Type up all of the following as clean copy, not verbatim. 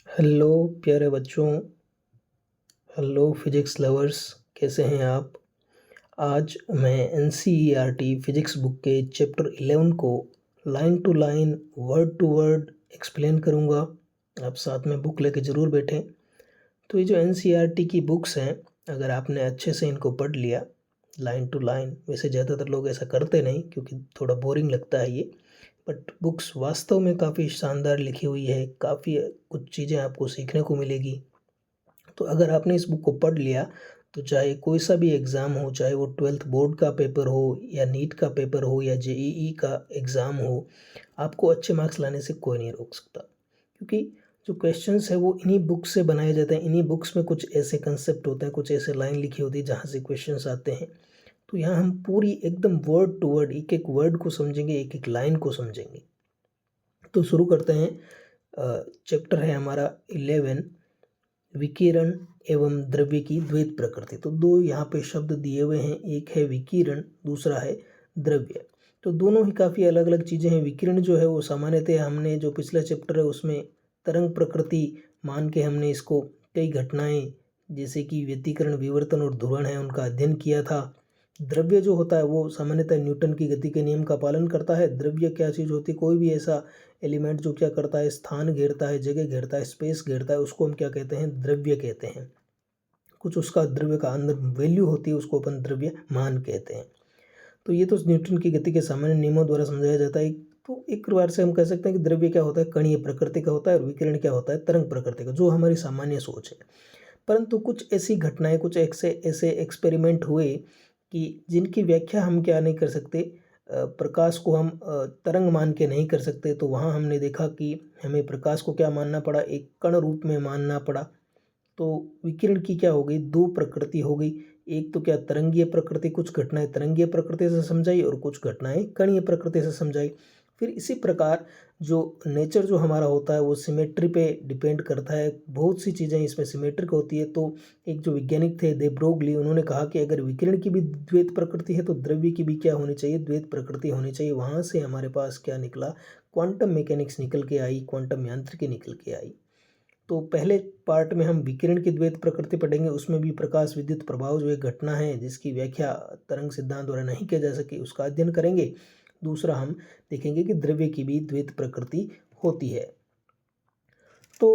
Hello प्यारे बच्चों। Hello physics lovers. कैसे हैं आप? आज मैं एनसीईआरटी फिजिक्स बुक के चैप्टर 11 को line to line word to word explain करूंगा। आप साथ में बुक लेके ज़रूर बैठें। तो ये जो एनसीईआरटी की बुक्स हैं, अगर आपने अच्छे से इनको पढ़ लिया लाइन टू लाइन, वैसे ज़्यादातर लोग ऐसा करते नहीं क्योंकि थोड़ा बोरिंग लगता है ये, बट बुक्स वास्तव में काफ़ी शानदार लिखी हुई है। काफ़ी कुछ चीज़ें आपको सीखने को मिलेगी। तो अगर आपने इस बुक को पढ़ लिया तो चाहे कोई सा भी एग्ज़ाम हो, चाहे वो 12th बोर्ड का पेपर हो या नीट का पेपर हो या जेईई का एग्ज़ाम हो, आपको अच्छे मार्क्स लाने से कोई नहीं रोक सकता। क्योंकि जो क्वेश्चंस है वो इन्हीं बुक्स से बनाए जाते हैं। इन्हीं बुक्स में कुछ ऐसे कंसेप्ट होते हैं, कुछ ऐसे लाइन लिखी होती है जहाँ से क्वेश्चंस आते हैं। तो यहाँ हम पूरी एकदम वर्ड टू वर्ड एक एक वर्ड को समझेंगे, एक एक लाइन को समझेंगे। तो शुरू करते हैं। चैप्टर है हमारा 11, विकिरण एवं द्रव्य की द्वैत प्रकृति। तो दो यहाँ पे शब्द दिए हुए हैं, एक है विकिरण, दूसरा है द्रव्य। तो दोनों ही काफ़ी अलग अलग चीज़ें हैं। विकिरण जो है वो सामान्यतः हमने जो पिछला चैप्टर है उसमें तरंग प्रकृति मान के हमने इसको कई घटनाएं जैसे कि व्यतिकरण, विवर्तन और ध्रुवण है उनका अध्ययन किया था। द्रव्य जो होता है वो सामान्यतः न्यूटन की गति के नियम का पालन करता है। द्रव्य क्या चीज़ होती है? कोई भी ऐसा एलिमेंट जो क्या करता है, स्थान घेरता है, जगह घेरता है, स्पेस घेरता है, उसको हम क्या कहते हैं? द्रव्य कहते हैं। कुछ उसका द्रव्य का अंदर वैल्यू होती है, उसको अपन द्रव्य मान कहते हैं। तो ये तो न्यूटन की गति के सामान्य नियमों द्वारा समझाया जाता है। तो एक प्रकार से हम कह सकते हैं कि द्रव्य क्या होता है? कणीय प्रकृति का होता है, और विकिरण क्या होता है? तरंग प्रकृति का, जो हमारी सामान्य सोच है। परंतु कुछ ऐसी घटनाएं, कुछ ऐसे ऐसे एक्सपेरिमेंट हुए कि जिनकी व्याख्या हम क्या नहीं कर सकते, प्रकाश को हम तरंग मान के नहीं कर सकते। तो वहाँ हमने देखा कि हमें प्रकाश को क्या मानना पड़ा? एक कण रूप में मानना पड़ा। तो विकिरण की क्या हो गई? दो प्रकृति हो गई। एक तो क्या, तरंगीय प्रकृति, कुछ घटनाएं तरंगीय प्रकृति से समझाई और कुछ घटनाएं कणीय प्रकृति से समझाई। फिर इसी प्रकार जो नेचर जो हमारा होता है वो सिमेट्री पे डिपेंड करता है। बहुत सी चीज़ें इसमें सिमेट्रिक होती है। तो एक जो वैज्ञानिक थे दे ब्रोगली, उन्होंने कहा कि अगर विकिरण की भी द्वैत प्रकृति है तो द्रव्य की भी क्या होनी चाहिए? द्वैत प्रकृति होनी चाहिए। वहाँ से हमारे पास क्या निकला? क्वांटम मैकेनिक्स निकल के आई, क्वांटम यांत्रिकी निकल के आई। तो पहले पार्ट में हम विकिरण की द्वैत प्रकृति पढ़ेंगे। उसमें भी प्रकाश विद्युत प्रभाव जो एक घटना है जिसकी व्याख्या तरंग सिद्धांत द्वारा नहीं किया जा सके, उसका अध्ययन करेंगे। दूसरा हम देखेंगे कि द्रव्य की भी द्वैत प्रकृति होती है। तो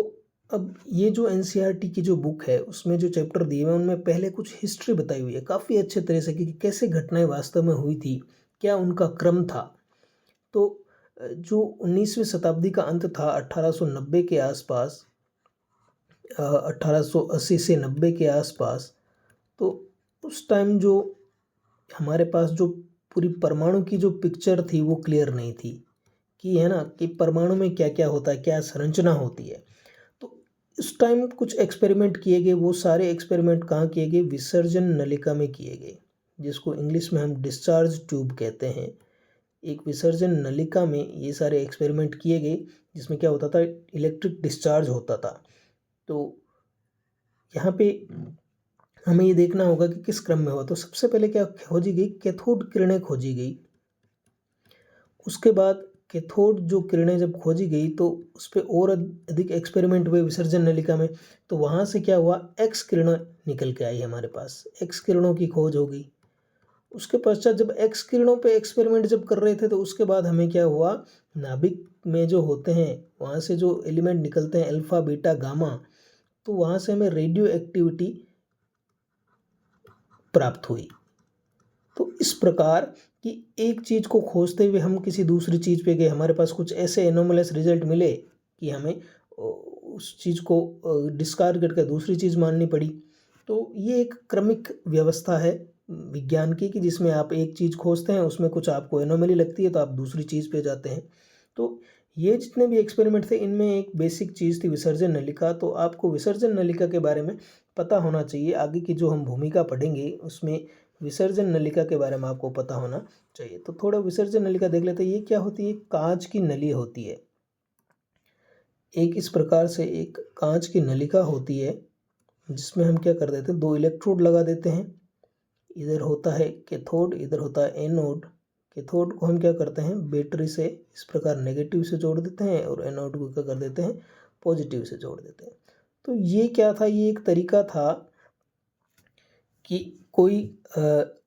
अब ये जो एनसीईआरटी की जो बुक है उसमें जो चैप्टर दिए हुए हैं उनमें पहले कुछ हिस्ट्री बताई हुई है काफ़ी अच्छे तरह से कि कैसे घटनाएं वास्तव में हुई थी, क्या उनका क्रम था। तो जो 19वीं शताब्दी का अंत था 1890 के आसपास, 1880 से 90 के आसपास, तो उस टाइम जो हमारे पास जो पूरी परमाणु की जो पिक्चर थी वो क्लियर नहीं थी कि, है ना, कि परमाणु में क्या क्या होता है, क्या संरचना होती है। तो उस टाइम कुछ एक्सपेरिमेंट किए गए। वो सारे एक्सपेरिमेंट कहाँ किए गए? विसर्जन नलिका में किए गए, जिसको इंग्लिश में हम डिस्चार्ज ट्यूब कहते हैं। एक विसर्जन नलिका में ये सारे एक्सपेरिमेंट किए गए जिसमें क्या होता था? इलेक्ट्रिक डिस्चार्ज होता था। तो यहाँ पे हमें ये देखना होगा कि किस क्रम में हुआ। तो सबसे पहले क्या खोजी गई? कैथोड किरणें खोजी गई। उसके बाद कैथोड जो किरणें जब खोजी गई तो उस पर और अधिक एक्सपेरिमेंट हुए विसर्जन नलिका में। तो वहाँ से क्या हुआ? एक्स किरणें निकल के आई हमारे पास, एक्स किरणों की खोज हो गई। उसके पश्चात जब एक्स किरणों पे एक्सपेरिमेंट जब कर रहे थे तो उसके बाद हमें क्या हुआ? नाभिक में जो होते हैं वहाँ से जो एलिमेंट निकलते हैं अल्फा बीटा गामा, तो वहाँ से हमें रेडियो एक्टिविटी प्राप्त हुई। तो इस प्रकार कि एक चीज़ को खोजते हुए हम किसी दूसरी चीज़ पे गए, हमारे पास कुछ ऐसे एनोमलस रिजल्ट मिले कि हमें उस चीज़ को डिस्कार्ड करके दूसरी चीज़ माननी पड़ी। तो ये एक क्रमिक व्यवस्था है विज्ञान की कि जिसमें आप एक चीज़ खोजते हैं, उसमें कुछ आपको एनोमली लगती है तो आप दूसरी चीज़ पे जाते हैं। तो ये जितने भी एक्सपेरिमेंट थे इनमें एक बेसिक चीज़ थी विसर्जन नलिका। तो आपको विसर्जन नलिका के बारे में पता होना चाहिए। आगे की जो हम भूमिका पढ़ेंगे उसमें विसर्जन नलिका के बारे में आपको पता होना चाहिए। तो थोड़ा विसर्जन नलिका देख लेते हैं। ये क्या होती है? कांच की नली होती है। एक इस प्रकार से एक कांच की नलिका होती है जिसमें हम क्या कर देते हैं? दो इलेक्ट्रोड लगा देते हैं। इधर होता है कैथोड, इधर होता है एनोड। कैथोड को हम क्या करते हैं? बैटरी से इस प्रकार नेगेटिव से जोड़ देते हैं और एनोड को क्या कर देते हैं? पॉजिटिव से जोड़ देते हैं। तो ये क्या था, ये एक तरीका था कि कोई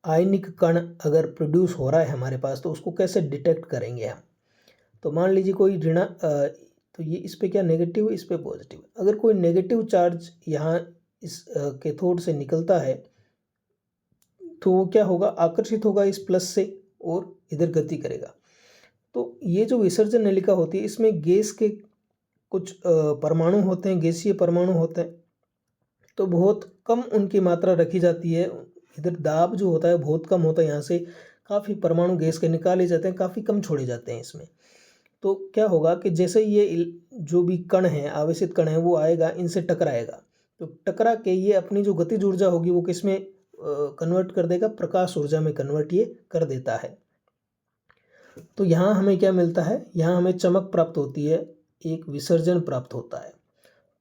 आयनिक कण अगर प्रोड्यूस हो रहा है हमारे पास तो उसको कैसे डिटेक्ट करेंगे हम। तो मान लीजिए कोई ऋण तो ये इस पे क्या नेगेटिव, इस पे पॉजिटिव। अगर कोई नेगेटिव चार्ज यहाँ इस कैथोड से निकलता है तो वो क्या होगा, आकर्षित होगा इस प्लस से और इधर गति करेगा। तो ये जो विसर्जन नलिका होती है इसमें गैस के कुछ परमाणु होते हैं, गैसीय परमाणु होते हैं, तो बहुत कम उनकी मात्रा रखी जाती है। इधर दाब जो होता है बहुत कम होता है, यहाँ से काफ़ी परमाणु गैस के निकाले जाते हैं, काफ़ी कम छोड़े जाते हैं इसमें। तो क्या होगा कि जैसे ये जो भी कण है, आवेशित कण है, वो आएगा इनसे टकराएगा, तो टकरा के ये अपनी जो गतिज ऊर्जा होगी वो किस में कन्वर्ट कर देगा, प्रकाश ऊर्जा में कन्वर्ट ये कर देता है। तो यहाँ हमें क्या मिलता है, यहाँ हमें चमक प्राप्त होती है, एक विसर्जन प्राप्त होता है।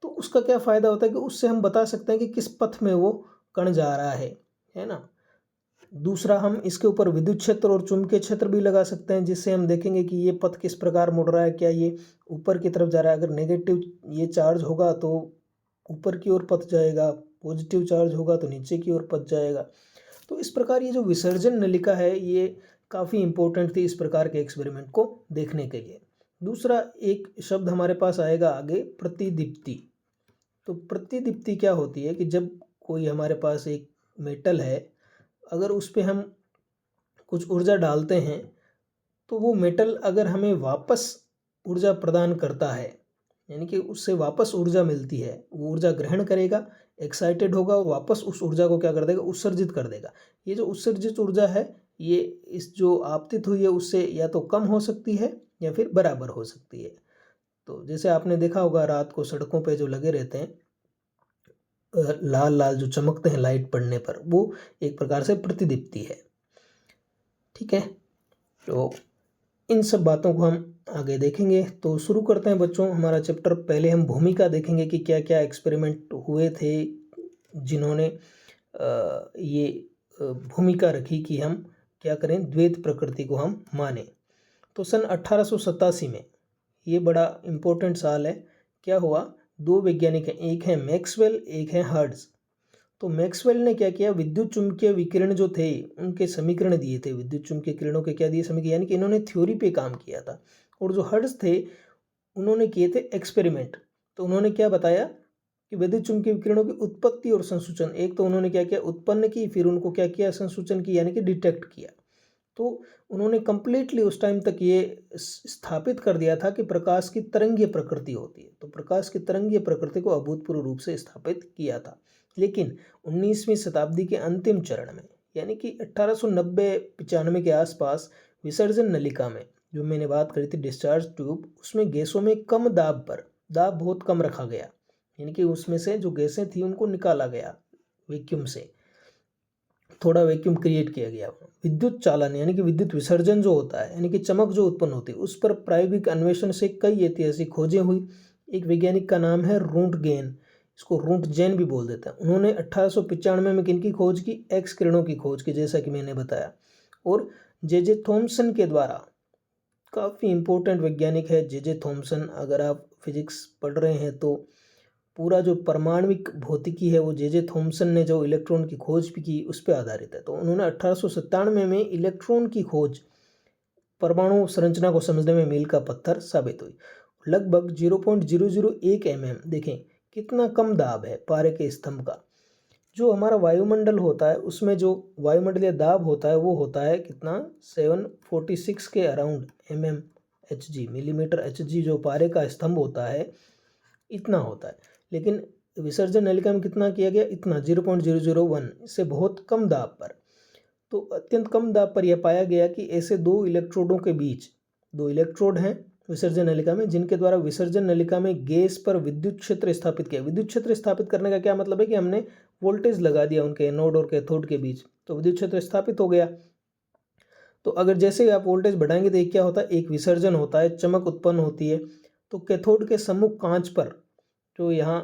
तो उसका क्या फ़ायदा होता है कि उससे हम बता सकते हैं कि किस पथ में वो कण जा रहा है ना। दूसरा, हम इसके ऊपर विद्युत क्षेत्र और चुंबकीय क्षेत्र भी लगा सकते हैं, जिससे हम देखेंगे कि ये पथ किस प्रकार मुड़ रहा है, क्या ये ऊपर की तरफ जा रहा है। अगर नेगेटिव ये चार्ज होगा तो ऊपर की ओर पथ जाएगा, पॉजिटिव चार्ज होगा तो नीचे की ओर पथ जाएगा। तो इस प्रकार ये जो विसर्जन नलिका है ये काफ़ी इम्पोर्टेंट थी इस प्रकार के एक्सपेरिमेंट को देखने के लिए। दूसरा एक शब्द हमारे पास आएगा आगे, प्रतिदीप्ति। तो प्रतिदीप्ति क्या होती है कि जब कोई हमारे पास एक मेटल है, अगर उस पर हम कुछ ऊर्जा डालते हैं तो वो मेटल अगर हमें वापस ऊर्जा प्रदान करता है, यानी कि उससे वापस ऊर्जा मिलती है, वो ऊर्जा ग्रहण करेगा, एक्साइटेड होगा और वापस उस ऊर्जा को क्या कर देगा, उत्सर्जित कर देगा। ये जो उत्सर्जित ऊर्जा है ये इस जो आपतित हुई है उससे या तो कम हो सकती है या फिर बराबर हो सकती है। तो जैसे आपने देखा होगा रात को सड़कों पे जो लगे रहते हैं लाल लाल जो चमकते हैं लाइट पड़ने पर, वो एक प्रकार से प्रतिदीप्ति है। ठीक है, तो इन सब बातों को हम आगे देखेंगे। तो शुरू करते हैं बच्चों हमारा चैप्टर। पहले हम भूमिका देखेंगे कि क्या क्या एक्सपेरिमेंट हुए थे जिन्होंने ये भूमिका रखी कि हम क्या करें, द्वैत प्रकृति को हम माने। तो सन 1887 में, ये बड़ा इम्पोर्टेंट साल है, क्या हुआ, दो वैज्ञानिक हैं, एक है मैक्सवेल, एक है हर्ट्ज। तो मैक्सवेल ने क्या किया, विद्युत चुंबकीय विकिरण जो थे उनके समीकरण दिए थे, विद्युत चुंबकीय किरणों के क्या दिए, समीकरण, यानी कि इन्होंने थ्योरी पे काम किया था। और जो हर्ट्ज थे उन्होंने किए थे एक्सपेरिमेंट। तो उन्होंने क्या बताया कि विद्युत चुंबकीय विकिरणों की उत्पत्ति और संसूचन, एक तो उन्होंने क्या किया, उत्पन्न की, फिर उनको क्या किया, संसूचन की, यानी कि डिटेक्ट किया। तो उन्होंने कंप्लीटली उस टाइम तक ये स्थापित कर दिया था कि प्रकाश की तरंगीय प्रकृति होती है। तो प्रकाश की तरंगीय प्रकृति को अभूतपूर्व रूप से स्थापित किया था। लेकिन 19वीं शताब्दी के अंतिम चरण में, यानी कि 1890-95 के आसपास, विसर्जन नलिका में जो मैंने बात करी थी, डिस्चार्ज ट्यूब, उसमें गैसों में कम दाब पर, दाब बहुत कम रखा गया, यानी कि उसमें से जो गैसें थी उनको निकाला गया वैक्यूम से, थोड़ा वैक्यूम क्रिएट किया गया। विद्युत चालन यानी कि विद्युत विसर्जन जो होता है, यानी कि चमक जो उत्पन्न होती है, उस पर प्रायोगिक अन्वेषण से कई ऐतिहासिक खोजें हुई। एक वैज्ञानिक का नाम है रोंटगेन, इसको रोंटजेन भी बोल देते हैं। उन्होंने 1895 में किनकी खोज की, एक्स किरणों की खोज की, जैसा कि मैंने बताया। और जे थॉमसन के द्वारा, काफ़ी इंपॉर्टेंट वैज्ञानिक है जे थॉमसन। अगर आप फिजिक्स पढ़ रहे हैं तो पूरा जो परमाणविक भौतिकी है वो जे थॉमसन ने जो इलेक्ट्रॉन की खोज भी की उस पर आधारित है। तो उन्होंने 1897 में इलेक्ट्रॉन की खोज परमाणु संरचना को समझने में मील का पत्थर साबित हुई। लगभग 0.001 mm, देखें कितना कम दाब है पारे के स्तंभ का। जो हमारा वायुमंडल होता है उसमें जो वायुमंडलीय दाब होता है वो होता है कितना, 746 के अराउंड mmHg, मिलीमीटर HG, जो पारे का स्तंभ होता है इतना होता है। लेकिन विसर्जन नलिका में कितना किया गया, इतना 0.001, इससे बहुत कम दाब पर। तो अत्यंत कम दाब पर यह पाया गया कि ऐसे दो इलेक्ट्रोडों के बीच, दो इलेक्ट्रोड हैं विसर्जन नलिका में, जिनके द्वारा विसर्जन नलिका में गैस पर विद्युत क्षेत्र स्थापित किया। विद्युत क्षेत्र स्थापित करने का क्या मतलब है कि हमने वोल्टेज लगा दिया उनके एनोड और कैथोड के बीच, तो विद्युत क्षेत्र स्थापित हो गया। तो अगर जैसे ही आप वोल्टेज बढ़ाएंगे तो क्या होता है, एक विसर्जन होता है, चमक उत्पन्न होती है। तो कैथोड के सम्मुख कांच पर, जो यहाँ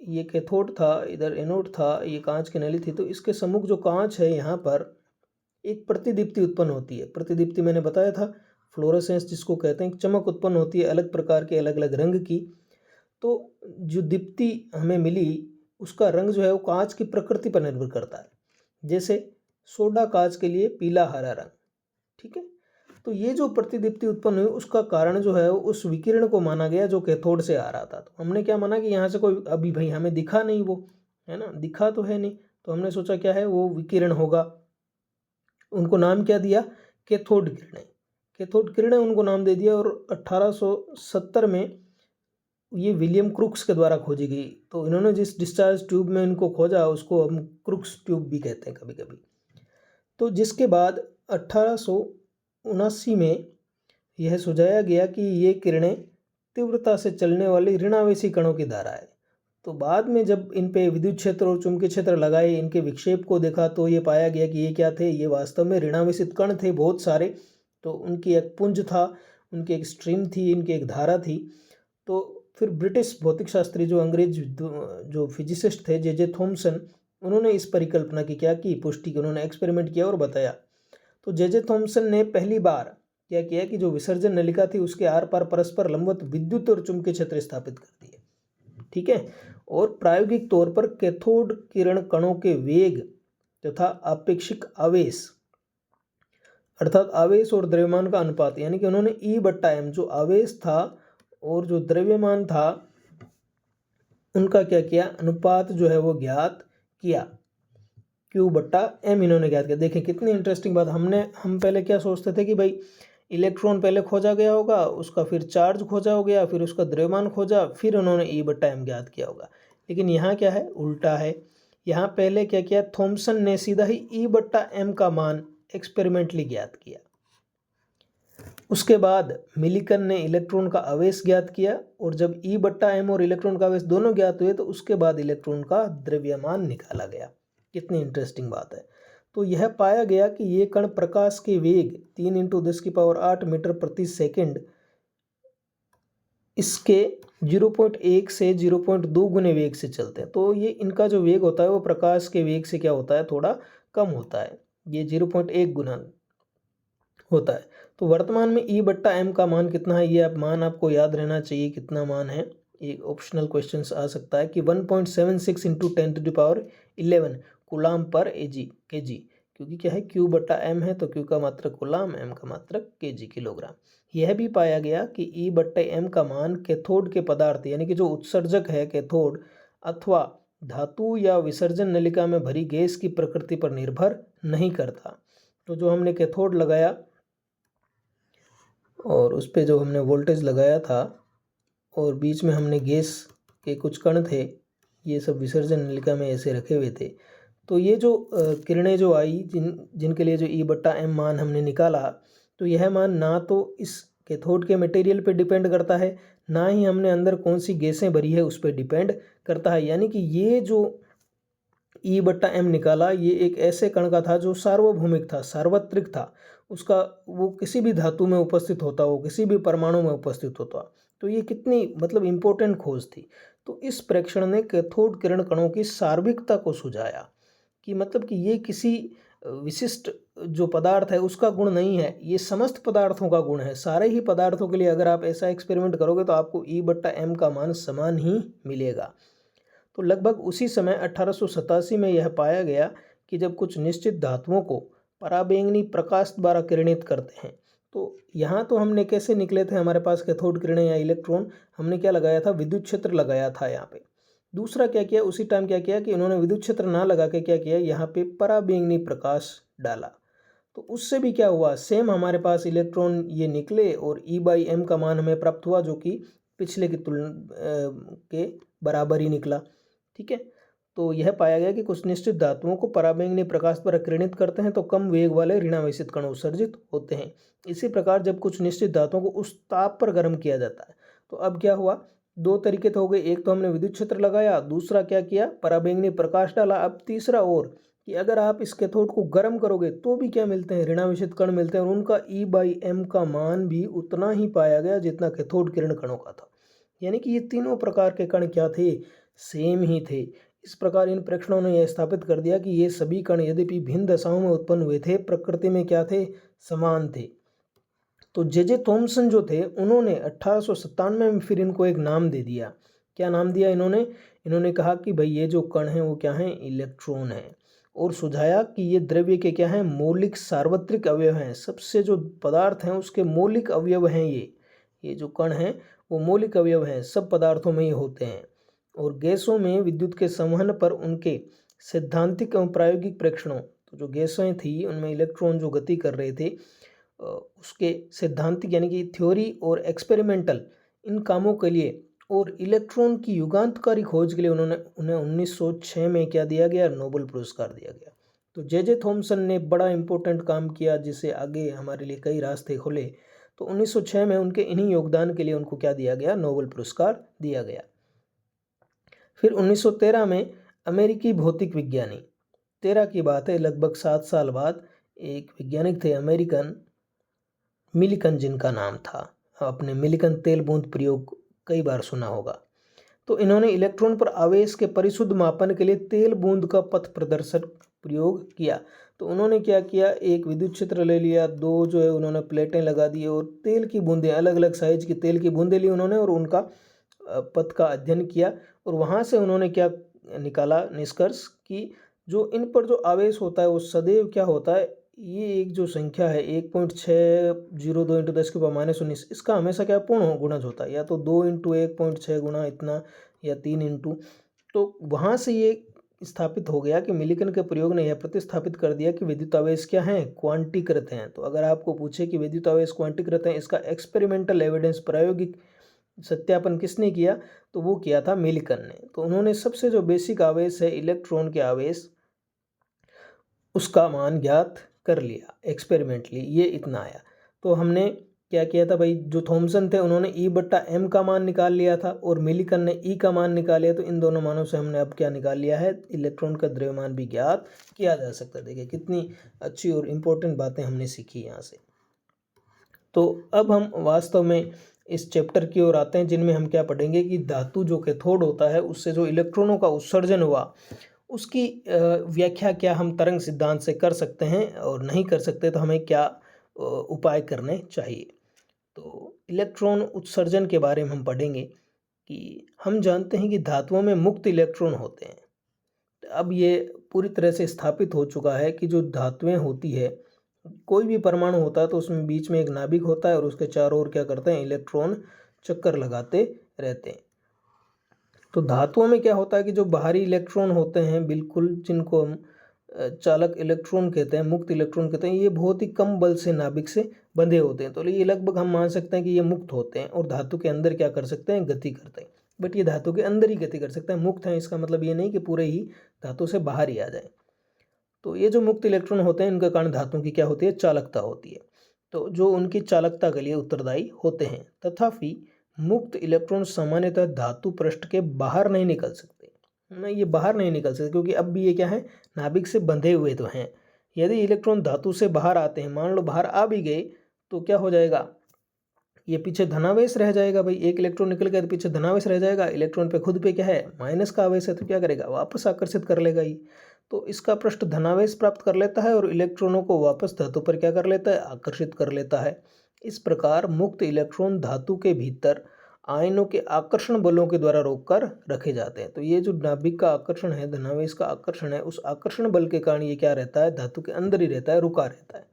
ये कैथोड था, इधर एनोड था, ये कांच की नली थी, तो इसके सम्मुख जो कांच है यहाँ पर एक प्रतिदीप्ति उत्पन्न होती है। प्रतिदीप्ति मैंने बताया था, फ्लोरोसेंस जिसको कहते हैं, चमक उत्पन्न होती है अलग प्रकार के, अलग अलग रंग की। तो जो दीप्ति हमें मिली उसका रंग जो है वो कांच की प्रकृति पर निर्भर करता है। जैसे सोडा कांच के लिए पीला हरा रंग, ठीक है। तो ये जो प्रतिदीप्ति उत्पन्न हुई उसका कारण जो है उस विकिरण को माना गया जो कैथोड से आ रहा था। तो हमने क्या माना कि यहाँ से कोई अभी भाई हमें दिखा नहीं, वो है ना, दिखा तो है नहीं, तो हमने सोचा क्या है वो विकिरण होगा। उनको नाम क्या दिया, कैथोड किरणें। कैथोड किरणें उनको नाम दे दिया। और 1870 में ये विलियम क्रुक्स के द्वारा खोजी गई। तो इन्होंने जिस डिस्चार्ज ट्यूब में इनको खोजा उसको हम क्रुक्स ट्यूब भी कहते हैं कभी कभी। तो जिसके बाद 1879 में यह सुझाया गया कि ये किरणें तीव्रता से चलने वाली ऋणावेशी कणों की धारा है। तो बाद में जब इन पे विद्युत क्षेत्र और चुंबकीय क्षेत्र लगाए, इनके विक्षेप को देखा, तो ये पाया गया कि ये क्या थे, ये वास्तव में ऋणावेशित कण थे बहुत सारे। तो उनकी एक पुंज था, उनकी एक स्ट्रीम थी, इनकी एक धारा थी। तो फिर ब्रिटिश भौतिक शास्त्री जो अंग्रेज जो फिजिसिस्ट थे जे थॉमसन, उन्होंने इस परिकल्पना की क्या की पुष्टि की, उन्होंने एक्सपेरिमेंट किया और बताया। तो जे थॉमसन ने पहली बार क्या किया कि जो विसर्जन नलिका थी उसके आर पार परस्पर लंबवत विद्युत और चुंबकीय क्षेत्र स्थापित कर दिए, ठीक है। और प्रायोगिक तौर पर कैथोड किरण कणों के वेग तथा आपेक्षिक आवेश अर्थात आवेश और द्रव्यमान का अनुपात, यानी कि उन्होंने E/m जो आवेश था और जो द्रव्यमान था उनका क्या किया, अनुपात जो है वो ज्ञात किया। Q/m इन्होंने ज्ञात किया। देखिए कितनी इंटरेस्टिंग बात। हम पहले क्या सोचते थे कि भाई इलेक्ट्रॉन पहले खोजा गया होगा, उसका फिर चार्ज खोजा हो गया, फिर उसका द्रव्यमान खोजा, फिर उन्होंने E/m ज्ञात किया होगा। लेकिन यहाँ क्या है, उल्टा है। यहाँ पहले क्या किया, थॉमसन ने सीधा ही E/m का मान एक्सपेरिमेंटली ज्ञात किया। उसके बाद मिलिकन ने इलेक्ट्रॉन का आवेश ज्ञात किया, और जब E/m और इलेक्ट्रॉन का आवेश दोनों ज्ञात हुए तो उसके बाद इलेक्ट्रॉन का द्रव्यमान निकाला गया। कितनी इंटरेस्टिंग बात है। तो यह पाया गया कि ये कण प्रकाश के वेग 3 × 10⁸ मीटर प्रति सेकंड इसके 0.1 से 0.2 गुने वेग से चलते हैं। तो ये इनका जो वेग होता है वो प्रकाश के वेग से क्या होता है, थोड़ा कम होता है, ये 0.1 गुना होता है। तो वर्तमान में E/m का मान कितना है, ये मान आपको याद रहना चाहिए कितना मान है। एक ऑप्शनल क्वेश्चन आ सकता है कि 1.76 × 10⁻11 कूलाम पर kg, क्योंकि क्या है Q/m है, तो Q का मात्रक कूलाम, m का मात्रक kg किलोग्राम। यह भी पाया गया कि E/m का मान कैथोड के पदार्थ यानी कि जो उत्सर्जक है कैथोड अथवा धातु या विसर्जन नलिका में भरी गैस की प्रकृति पर निर्भर नहीं करता। तो जो हमने कैथोड लगाया और उस पर जो हमने वोल्टेज लगाया था और बीच में हमने गैस के कुछ कण थे, ये सब विसर्जन नलिका में ऐसे रखे हुए थे। तो ये जो किरणें जो आई जिनके लिए जो E/m मान हमने निकाला, तो यह मान ना तो इस कैथोड के मटेरियल पे डिपेंड करता है, ना ही हमने अंदर कौन सी गैसें भरी है उस पर डिपेंड करता है। यानी कि ये जो E/m निकाला ये एक ऐसे कण का था जो सार्वभौमिक था, सार्वत्रिक था, उसका वो किसी भी धातु में उपस्थित होता हो, किसी भी परमाणु में उपस्थित होता। तो ये कितनी मतलब इम्पोर्टेंट खोज थी। तो इस प्रेक्षण ने कैथोड किरण कणों की सार्विकता को सुझाया कि मतलब कि ये किसी विशिष्ट जो पदार्थ है उसका गुण नहीं है, ये समस्त पदार्थों का गुण है। सारे ही पदार्थों के लिए अगर आप ऐसा एक्सपेरिमेंट करोगे तो आपको E/m का मान समान ही मिलेगा। तो लगभग उसी समय 1887 में यह पाया गया कि जब कुछ निश्चित धातुओं को पराबैंगनी प्रकाश द्वारा किरणित करते हैं, तो यहाँ तो हमने कैसे निकले थे हमारे पास कैथोड किरणें या इलेक्ट्रॉन, हमने क्या लगाया था, विद्युत क्षेत्र लगाया था यहाँ पे। दूसरा क्या किया, उसी टाइम क्या किया कि उन्होंने विद्युत क्षेत्र ना लगा के क्या किया, यहाँ पे पराबैंगनी प्रकाश डाला। तो उससे भी क्या हुआ, सेम हमारे पास इलेक्ट्रॉन ये निकले और E/m का मान हमें प्राप्त हुआ जो कि पिछले की तुलना के बराबर ही निकला, ठीक है। तो यह पाया गया कि कुछ निश्चित धातुओं को पराबैंगनी प्रकाश द्वारा किरणित करते हैं तो कम वेग वाले ऋणावेशित कण उत्सर्जित होते हैं। इसी प्रकार जब कुछ निश्चित धातुओं को उस ताप पर गर्म किया जाता है, तो अब क्या हुआ, दो तरीके तो हो गए, एक तो हमने विद्युत क्षेत्र लगाया, दूसरा क्या किया, पराबैंगनी प्रकाश डाला। अब तीसरा और कि अगर आप इस कैथोड को गर्म करोगे तो भी क्या मिलते हैं, ऋणावेशित कण मिलते हैं, और उनका E/m का मान भी उतना ही पाया गया जितना कैथोड किरण कणों का था। यानी कि ये तीनों प्रकार के कण क्या थे, सेम ही थे। इस प्रकार इन प्रेक्षणों ने यह स्थापित कर दिया कि ये सभी कण यद्यपि भिन्न दशाओं में उत्पन्न हुए थे, प्रकृति में क्या थे, समान थे। तो जे थॉमसन जो थे उन्होंने 1897 में फिर इनको एक नाम दे दिया क्या नाम दिया इन्होंने? इन्होंने कहा कि भाई ये जो कण हैं वो क्या हैं? इलेक्ट्रॉन हैं। और सुझाया कि ये द्रव्य के क्या हैं? मौलिक सार्वत्रिक अवयव हैं। सबसे जो पदार्थ हैं उसके मौलिक अवयव हैं ये जो कण हैं वो मौलिक अवयव हैं, सब पदार्थों में ही होते हैं। और गैसों में विद्युत के संवहन पर उनके सैद्धांतिक एवं प्रायोगिक प्रेक्षणों, तो जो गैसें थी उनमें इलेक्ट्रॉन जो गति कर रहे थे उसके सैद्धांतिक यानी कि थ्योरी और एक्सपेरिमेंटल इन कामों के लिए और इलेक्ट्रॉन की युगांतकारी खोज के लिए उन्हें 1906 में क्या दिया गया? नोबेल पुरस्कार दिया गया। तो जे थॉमसन ने बड़ा इंपॉर्टेंट काम किया जिससे आगे हमारे लिए कई रास्ते खुले। तो 1906 में उनके इन्हीं योगदान के लिए उनको क्या दिया गया? नोबेल पुरस्कार दिया गया। फिर 1913 में अमेरिकी भौतिक विज्ञानी, 13 की बात है, लगभग 7 साल बाद, एक वैज्ञानिक थे अमेरिकन, मिलिकन जिनका नाम था। आपने मिलिकन तेल बूंद प्रयोग कई बार सुना होगा। तो इन्होंने इलेक्ट्रॉन पर आवेश के परिशुद्ध मापन के लिए तेल बूंद का पथ प्रदर्शन प्रयोग किया। तो उन्होंने क्या किया? एक विद्युत क्षेत्र ले लिया, दो जो है उन्होंने प्लेटें लगा दी और तेल की बूंदें, अलग अलग साइज की तेल की बूंदें ली उन्होंने और उनका पथ का अध्ययन किया। और वहाँ से उन्होंने क्या निकाला निष्कर्ष कि जो इन पर जो आवेश होता है वो सदैव क्या होता है? ये एक जो संख्या है 1.602 इंटू 10⁻19, इसका हमेशा क्या पूर्ण गुणज होता है, या तो 2 इंटू 1.6 गुना इतना या 3 इंटू। तो वहाँ से ये स्थापित हो गया कि मिलिकन के प्रयोग ने यह प्रतिस्थापित कर दिया कि विद्युत आवेश क्या हैं? क्वांटीकृत हैं। तो अगर आपको पूछे कि विद्युत आवेश क्वांटीकृत हैं, इसका एक्सपेरिमेंटल एविडेंस, प्रायोगिक सत्यापन किसने किया? तो वो किया था मिलिकन ने। तो उन्होंने सबसे जो बेसिक आवेश है इलेक्ट्रॉन के आवेश, उसका मान ज्ञात कर लिया एक्सपेरिमेंटली, ये इतना आया। तो हमने क्या किया था भाई? जो थॉमसन थे उन्होंने E/m का मान निकाल लिया था और मिलिकन ने E का मान निकाल लिया। तो इन दोनों मानों से हमने अब क्या निकाल लिया है? इलेक्ट्रॉन का द्रव्यमान भी ज्ञात किया जा सकता है। देखिए कितनी अच्छी और इम्पोर्टेंट बातें हमने सीखी यहाँ से। तो अब हम वास्तव में इस चैप्टर की ओर आते हैं जिनमें हम क्या पढ़ेंगे कि धातु जो कैथोड होता है उससे जो इलेक्ट्रॉनों का उत्सर्जन हुआ उसकी व्याख्या क्या हम तरंग सिद्धांत से कर सकते हैं, और नहीं कर सकते तो हमें क्या उपाय करने चाहिए। तो इलेक्ट्रॉन उत्सर्जन के बारे में हम पढ़ेंगे कि हम जानते हैं कि धातुओं में मुक्त इलेक्ट्रॉन होते हैं। अब ये पूरी तरह से स्थापित हो चुका है कि जो धातुएं होती है, कोई भी परमाणु होता है तो उसमें बीच में एक नाभिक होता है और उसके चारों ओर क्या करते हैं? इलेक्ट्रॉन चक्कर लगाते रहते हैं। तो धातुओं में क्या होता है कि जो बाहरी इलेक्ट्रॉन होते हैं, बिल्कुल जिनको हम चालक इलेक्ट्रॉन कहते हैं, मुक्त इलेक्ट्रॉन कहते हैं, ये बहुत ही कम बल से नाभिक से बंधे होते हैं। तो ये लगभग हम मान सकते हैं कि ये मुक्त होते हैं और धातु के अंदर क्या कर सकते हैं? गति करते हैं। बट ये धातु के अंदर ही गति कर सकते हैं। मुक्त हैं इसका मतलब ये नहीं कि पूरे ही धातु से बाहर ही आ जाए। तो ये जो मुक्त इलेक्ट्रॉन होते हैं इनके कारण धातु की क्या होती है? चालकता होती है। तो जो उनकी चालकता के लिए उत्तरदायी होते हैं। तथापि मुक्त इलेक्ट्रॉन सामान्यतः धातु पृष्ठ के बाहर नहीं निकल सकते। नहीं, ये बाहर नहीं निकल सकते क्योंकि अब भी ये क्या है? नाभिक से बंधे हुए तो हैं। यदि इलेक्ट्रॉन धातु से बाहर आते हैं, मान लो बाहर आ भी गए, तो क्या हो जाएगा? ये पीछे धनावेश रह जाएगा। भाई एक इलेक्ट्रॉन निकल गया तो पीछे धनावेश रह जाएगा। इलेक्ट्रॉन पे खुद पे क्या है? माइनस का आवेश है, तो क्या करेगा? वापस आकर्षित कर लेगा ये। तो इसका पृष्ठ धनावेश प्राप्त कर लेता है और इलेक्ट्रॉनों को वापस धातु पर क्या कर लेता है? आकर्षित कर लेता है। इस प्रकार मुक्त इलेक्ट्रॉन धातु के भीतर आयनों के आकर्षण बलों के द्वारा रोककर रखे जाते हैं। तो ये जो नाभिक का आकर्षण है, धनावेश का आकर्षण है, उस आकर्षण बल के कारण ये क्या रहता है? धातु के अंदर ही रहता है, रुका रहता है।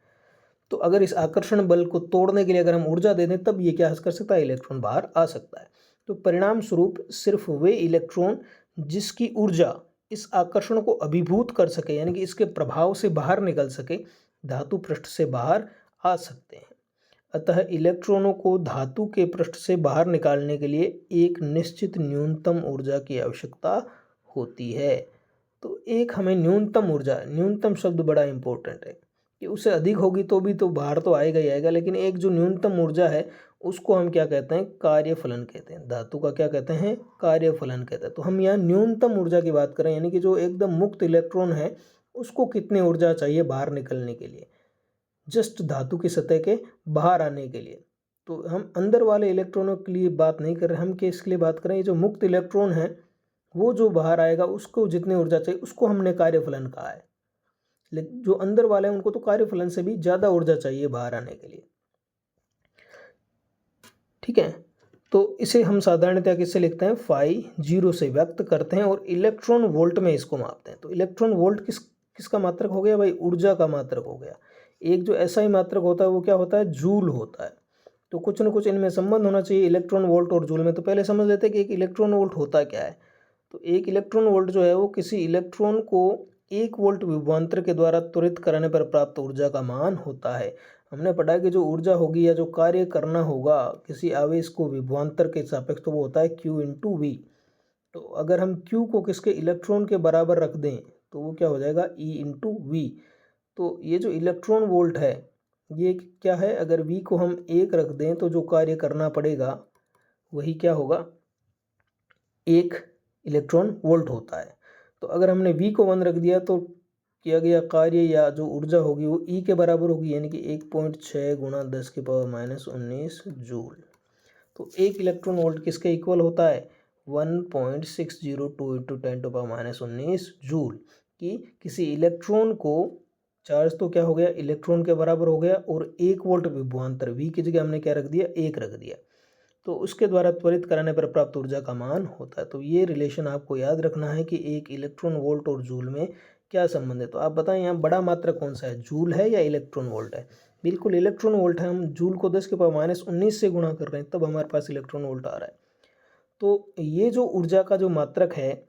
तो अगर इस आकर्षण बल को तोड़ने के लिए अगर हम ऊर्जा दे दें तब ये क्या कर सकता है? इलेक्ट्रॉन बाहर आ सकता है। तो परिणाम स्वरूप सिर्फ वे इलेक्ट्रॉन जिसकी ऊर्जा इस आकर्षण को अभिभूत कर सके, यानी कि इसके प्रभाव से बाहर निकल सके, धातु पृष्ठ से बाहर आ सकते हैं। अतः इलेक्ट्रॉनों को धातु के पृष्ठ से बाहर निकालने के लिए एक निश्चित न्यूनतम ऊर्जा की आवश्यकता होती है। तो एक हमें न्यूनतम ऊर्जा, न्यूनतम शब्द बड़ा इंपॉर्टेंट है कि उससे अधिक होगी तो भी तो बाहर तो आएगा ही आएगा, लेकिन एक जो न्यूनतम ऊर्जा है उसको हम क्या कहते हैं? कार्यफलन कहते हैं। धातु का क्या कहते हैं? कार्यफलन कहते हैं। तो हम यहाँ न्यूनतम ऊर्जा की बात करें, यानी कि जो एकदम मुक्त इलेक्ट्रॉन है उसको कितनी ऊर्जा चाहिए बाहर निकलने के लिए, जस्ट धातु की सतह के बाहर आने के लिए। तो हम अंदर वाले इलेक्ट्रॉनों के लिए बात नहीं कर रहे, हम किसके लिए बात करें? ये जो मुक्त इलेक्ट्रॉन है वो जो बाहर आएगा उसको जितनी ऊर्जा चाहिए उसको हमने कार्यफलन कहा है। लेकिन जो अंदर वाले हैं उनको तो कार्यफलन से भी ज़्यादा ऊर्जा चाहिए बाहर आने के लिए। ठीक है। तो इसे हम साधारणतया किससे लिखते हैं, φ0 से व्यक्त करते हैं और इलेक्ट्रॉन वोल्ट में इसको मापते हैं। तो इलेक्ट्रॉन वोल्ट किसका मात्रक हो गया भाई, ऊर्जा का मात्रक हो गया। एक जो SI मात्रक होता है वो क्या होता है, जूल होता है। तो कुछ न कुछ इनमें संबंध होना चाहिए इलेक्ट्रॉन वोल्ट और जूल में। तो पहले समझ लेते हैं कि एक इलेक्ट्रॉन वोल्ट होता क्या है। तो एक इलेक्ट्रॉन वोल्ट जो है वो किसी इलेक्ट्रॉन को 1 वोल्ट विभवांतर के द्वारा त्वरित कराने पर प्राप्त ऊर्जा का मान होता है। हमने पढ़ा कि जो ऊर्जा होगी या जो कार्य करना होगा किसी आवेश को विभवांतर के सापेक्ष, तो वो होता है Q इंटू वी। तो अगर हम Q को किसके, इलेक्ट्रॉन के बराबर रख दें तो वो क्या हो जाएगा, E इंटू वी। तो ये जो इलेक्ट्रॉन वोल्ट है ये क्या है, अगर V को हम 1 रख दें तो जो कार्य करना पड़ेगा वही क्या होगा, 1 इलेक्ट्रॉन वोल्ट होता है। तो अगर हमने V को 1 रख दिया तो किया गया कार्य या जो ऊर्जा होगी वो E के बराबर होगी, यानी कि 1.6 गुणा 10 की पावर -19 जूल। तो 1 इलेक्ट्रॉन वोल्ट किसके इक्वल होता है, 1.602 इंटू 10 टू पावर -19 जूल। कि किसी इलेक्ट्रॉन को चार्ज तो क्या हो गया, इलेक्ट्रॉन के बराबर हो गया, और 1 वोल्ट विभवांतर V की जगह हमने क्या रख दिया, 1 रख दिया, तो उसके द्वारा त्वरित कराने पर प्राप्त ऊर्जा का मान होता है। तो ये रिलेशन आपको याद रखना है कि एक इलेक्ट्रॉन वोल्ट और जूल में क्या संबंध है। तो आप बताएं यहाँ बड़ा मात्रा कौन सा है, जूल है या इलेक्ट्रॉन वोल्ट है। बिल्कुल इलेक्ट्रॉन वोल्ट है, हम जूल को 10 के पावर -19 से गुणा कर रहे हैं तब हमारे पास इलेक्ट्रॉन वोल्ट आ रहा है। तो ये जो ऊर्जा का जो मात्रक है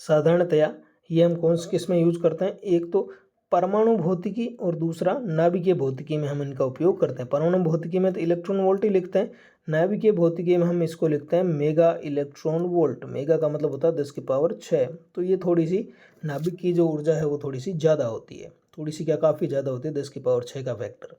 साधारणतया ये हम कौन से किस में यूज करते हैं, एक तो परमाणु भौतिकी और दूसरा नाभिकीय भौतिकी में हम इनका उपयोग करते हैं। परमाणु भौतिकी में तो इलेक्ट्रॉन वोल्ट ही लिखते हैं, नाभिकीय भौतिकी में हम इसको लिखते हैं मेगा इलेक्ट्रॉन वोल्ट। मेगा का मतलब होता है 10 की पावर 6। तो ये थोड़ी सी नाभिक की जो ऊर्जा है वो थोड़ी सी ज़्यादा होती है, थोड़ी सी क्या, काफ़ी ज़्यादा होती है, 10 की पावर 6 का फैक्टर।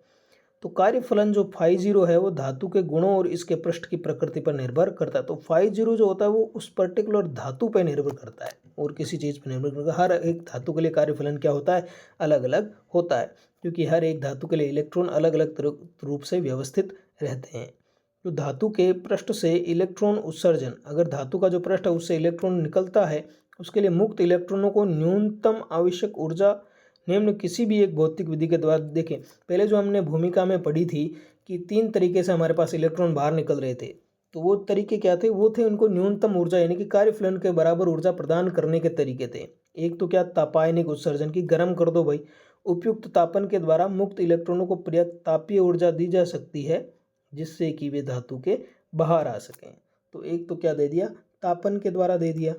तो कार्यफलन जो φ0 है वो धातु के गुणों और इसके पृष्ठ की प्रकृति पर निर्भर करता है। तो φ0 जो होता है वो उस पर्टिकुलर धातु पर निर्भर करता है और किसी चीज़ पर निर्भर करता है। हर एक धातु के लिए कार्यफलन क्या होता है, अलग अलग होता है, क्योंकि हर एक धातु के लिए इलेक्ट्रॉन अलग अलग रूप से व्यवस्थित रहते हैं। तो धातु के पृष्ठ से इलेक्ट्रॉन उत्सर्जन, अगर धातु का जो पृष्ठ है उससे इलेक्ट्रॉन निकलता है उसके लिए मुक्त इलेक्ट्रॉनों को न्यूनतम आवश्यक ऊर्जा निम्न किसी भी एक भौतिक विधि के द्वारा, देखें पहले जो हमने भूमिका में पढ़ी थी कि 3 तरीके से हमारे पास इलेक्ट्रॉन बाहर निकल रहे थे। तो वो तरीके क्या थे, वो थे उनको न्यूनतम ऊर्जा यानी कि कार्यफलन के बराबर ऊर्जा प्रदान करने के तरीके थे। एक तो क्या, तापायनिक उत्सर्जन की, गर्म कर दो भाई, उपयुक्त तापन के द्वारा मुक्त इलेक्ट्रॉनों को पर्याप्त तापीय ऊर्जा दी जा सकती है जिससे कि वे धातु के बाहर आ सकें। तो एक तो क्या दे दिया, तापन के द्वारा दे दिया।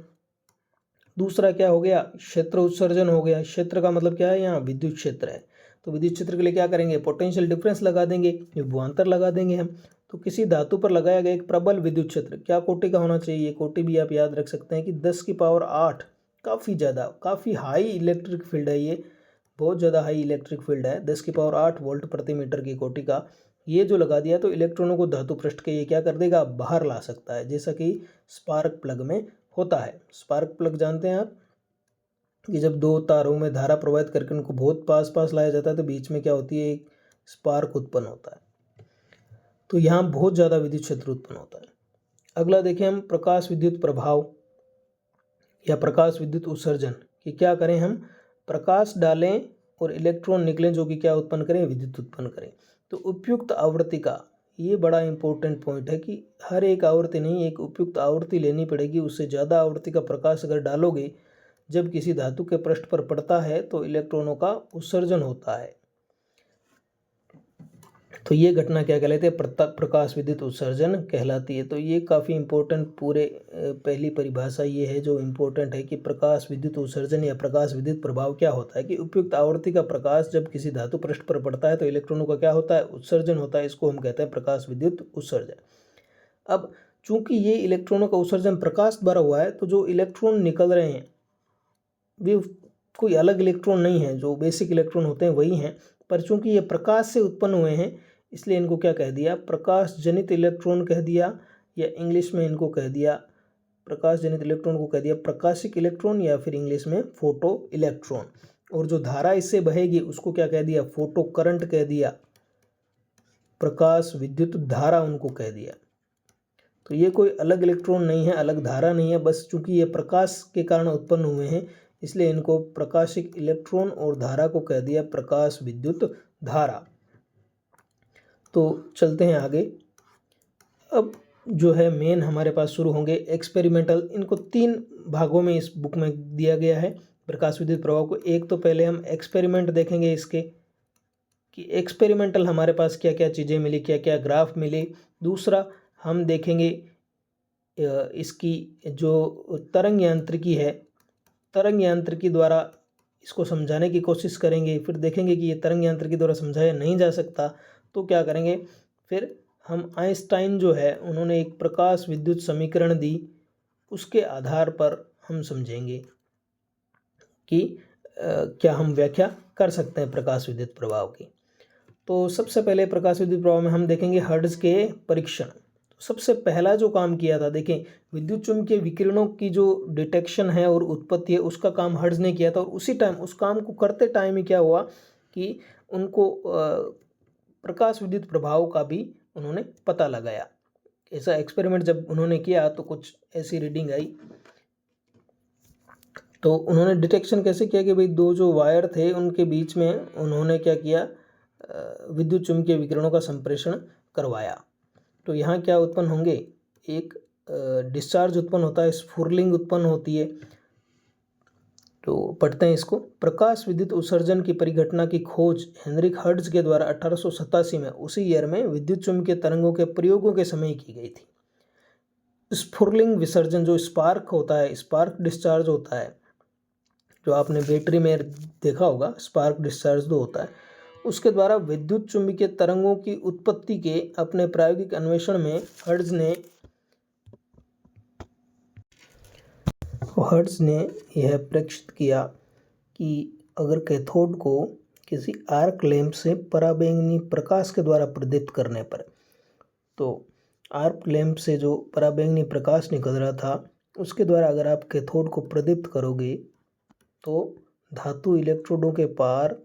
दूसरा क्या हो गया, क्षेत्र उत्सर्जन हो गया। क्षेत्र का मतलब क्या है, यहाँ विद्युत क्षेत्र है। तो विद्युत क्षेत्र के लिए क्या करेंगे, पोटेंशियल डिफरेंस लगा देंगे, विभवांतर लगा देंगे हम। तो किसी धातु पर लगाया गया एक प्रबल विद्युत क्षेत्र क्या कोटि का होना चाहिए, ये कोटि भी आप याद रख सकते हैं कि 10 की पावर 8, काफ़ी ज़्यादा, काफ़ी हाई इलेक्ट्रिक फील्ड है ये, बहुत ज़्यादा हाई इलेक्ट्रिक फील्ड है। 10 की पावर 8 वोल्ट प्रति मीटर की कोटि का ये जो लगा दिया तो इलेक्ट्रॉनों को धातु पृष्ठ के ये क्या कर देगा, बाहर ला सकता है, जैसा कि स्पार्क प्लग में होता है। स्पार्क प्लग जानते हैं आप, कि जब दो तारों में धारा प्रवाहित करके उनको बहुत पास पास लाया जाता है तो बीच में क्या होती है, एक स्पार्क उत्पन्न होता है। तो यहाँ बहुत ज़्यादा विद्युत क्षेत्र उत्पन्न होता है। अगला देखें हम, प्रकाश विद्युत प्रभाव या प्रकाश विद्युत उत्सर्जन। कि क्या करें हम, प्रकाश डालें और इलेक्ट्रॉन निकलें जो कि क्या उत्पन्न करें, विद्युत उत्पन्न करें। तो उपयुक्त आवृत्ति का ये बड़ा इंपॉर्टेंट पॉइंट है कि हर एक आवृत्ति नहीं, एक उपयुक्त आवृत्ति लेनी पड़ेगी। उससे ज़्यादा आवृत्ति का प्रकाश अगर डालोगे जब किसी धातु के पृष्ठ पर पड़ता है तो इलेक्ट्रॉनों का उत्सर्जन होता है। तो ये घटना क्या कहलाती है, प्रकाश विद्युत उत्सर्जन कहलाती है। तो ये काफ़ी इंपॉर्टेंट, पूरे पहली परिभाषा ये है जो इम्पोर्टेंट है कि प्रकाश विद्युत उत्सर्जन या प्रकाश विद्युत प्रभाव क्या होता है, कि उपयुक्त आवृत्ति का प्रकाश जब किसी धातु पृष्ठ पर पड़ता है तो इलेक्ट्रॉनों का क्या होता है, उत्सर्जन होता है। इसको हम कहते हैं प्रकाश विद्युत उत्सर्जन। अब चूंकि ये इलेक्ट्रॉनों का उत्सर्जन प्रकाश द्वारा हुआ है तो जो इलेक्ट्रॉन निकल रहे हैं वे कोई अलग इलेक्ट्रॉन नहीं है, जो बेसिक इलेक्ट्रॉन होते हैं वही हैं, पर चूंकि ये प्रकाश से उत्पन्न हुए हैं इसलिए इनको क्या कह दिया, प्रकाश जनित इलेक्ट्रॉन कह दिया, या इंग्लिश में इनको कह दिया, प्रकाश जनित इलेक्ट्रॉन को कह दिया प्रकाशिक इलेक्ट्रॉन, या फिर इंग्लिश में फोटो इलेक्ट्रॉन। और जो धारा इससे बहेगी उसको क्या कह दिया, फोटो करंट कह दिया, प्रकाश विद्युत धारा उनको कह दिया। तो ये कोई अलग इलेक्ट्रॉन नहीं है, अलग धारा नहीं है, बस चूंकि ये प्रकाश के कारण उत्पन्न हुए हैं इसलिए इनको प्रकाशिक इलेक्ट्रॉन और धारा को कह दिया प्रकाश विद्युत धारा। तो चलते हैं आगे। अब जो है मेन हमारे पास शुरू होंगे एक्सपेरिमेंटल। इनको 3 भागों में इस बुक में दिया गया है प्रकाश विद्युत प्रभाव को। एक तो पहले हम एक्सपेरिमेंट देखेंगे इसके कि एक्सपेरिमेंटल हमारे पास क्या क्या चीज़ें मिली, क्या क्या ग्राफ मिले। दूसरा हम देखेंगे इसकी जो तरंग यांत्रिकी है, तरंग यांत्रिकी द्वारा इसको समझाने की कोशिश करेंगे। फिर देखेंगे कि ये तरंग यांत्रिकी द्वारा समझाया नहीं जा सकता तो क्या करेंगे, फिर हम आइंस्टाइन जो है उन्होंने एक प्रकाश विद्युत समीकरण दी, उसके आधार पर हम समझेंगे कि क्या हम व्याख्या कर सकते हैं प्रकाश विद्युत प्रभाव की। तो सबसे पहले प्रकाश विद्युत प्रभाव में हम देखेंगे हर्ट्ज के परीक्षण। तो सबसे पहला जो काम किया था, देखें विद्युत चुम्बकीय विकिरणों की जो डिटेक्शन है और उत्पत्ति है उसका काम हर्ट्ज ने किया था। और उसी टाइम उस काम को करते टाइम ही क्या हुआ कि उनको प्रकाश विद्युत प्रभाव का भी उन्होंने पता लगाया। ऐसा एक्सपेरिमेंट जब उन्होंने किया तो कुछ ऐसी रीडिंग आई। तो उन्होंने डिटेक्शन कैसे किया कि भाई दो जो वायर थे उनके बीच में उन्होंने क्या किया, विद्युत चुम्बकीय विकिरणों का संप्रेषण करवाया। तो यहाँ क्या उत्पन्न होंगे, एक डिस्चार्ज उत्पन्न होता है, स्फुरलिंग उत्पन्न होती है। तो पढ़ते हैं इसको। प्रकाश विद्युत उत्सर्जन की परिघटना की खोज हेनरिक हर्ट्ज के द्वारा 1887 में उसी ईयर में विद्युत चुम्बकीय तरंगों के प्रयोगों के समय की गई थी। स्फुरलिंग विसर्जन जो स्पार्क होता है, स्पार्क डिस्चार्ज होता है, जो आपने बैटरी में देखा होगा, स्पार्क डिस्चार्ज जो होता है, उसके द्वारा विद्युत चुम्बकीय तरंगों की उत्पत्ति के अपने प्रायोगिक अन्वेषण में हर्ट्ज ने यह प्रेक्षित किया कि अगर कैथोड को किसी आर्क लैंप से पराबैंगनी प्रकाश के द्वारा प्रदीप्त करने पर, तो आर्क लैंप से जो पराबैंगनी प्रकाश निकल रहा था उसके द्वारा अगर आप कैथोड को प्रदीप्त करोगे तो धातु इलेक्ट्रोडों के पार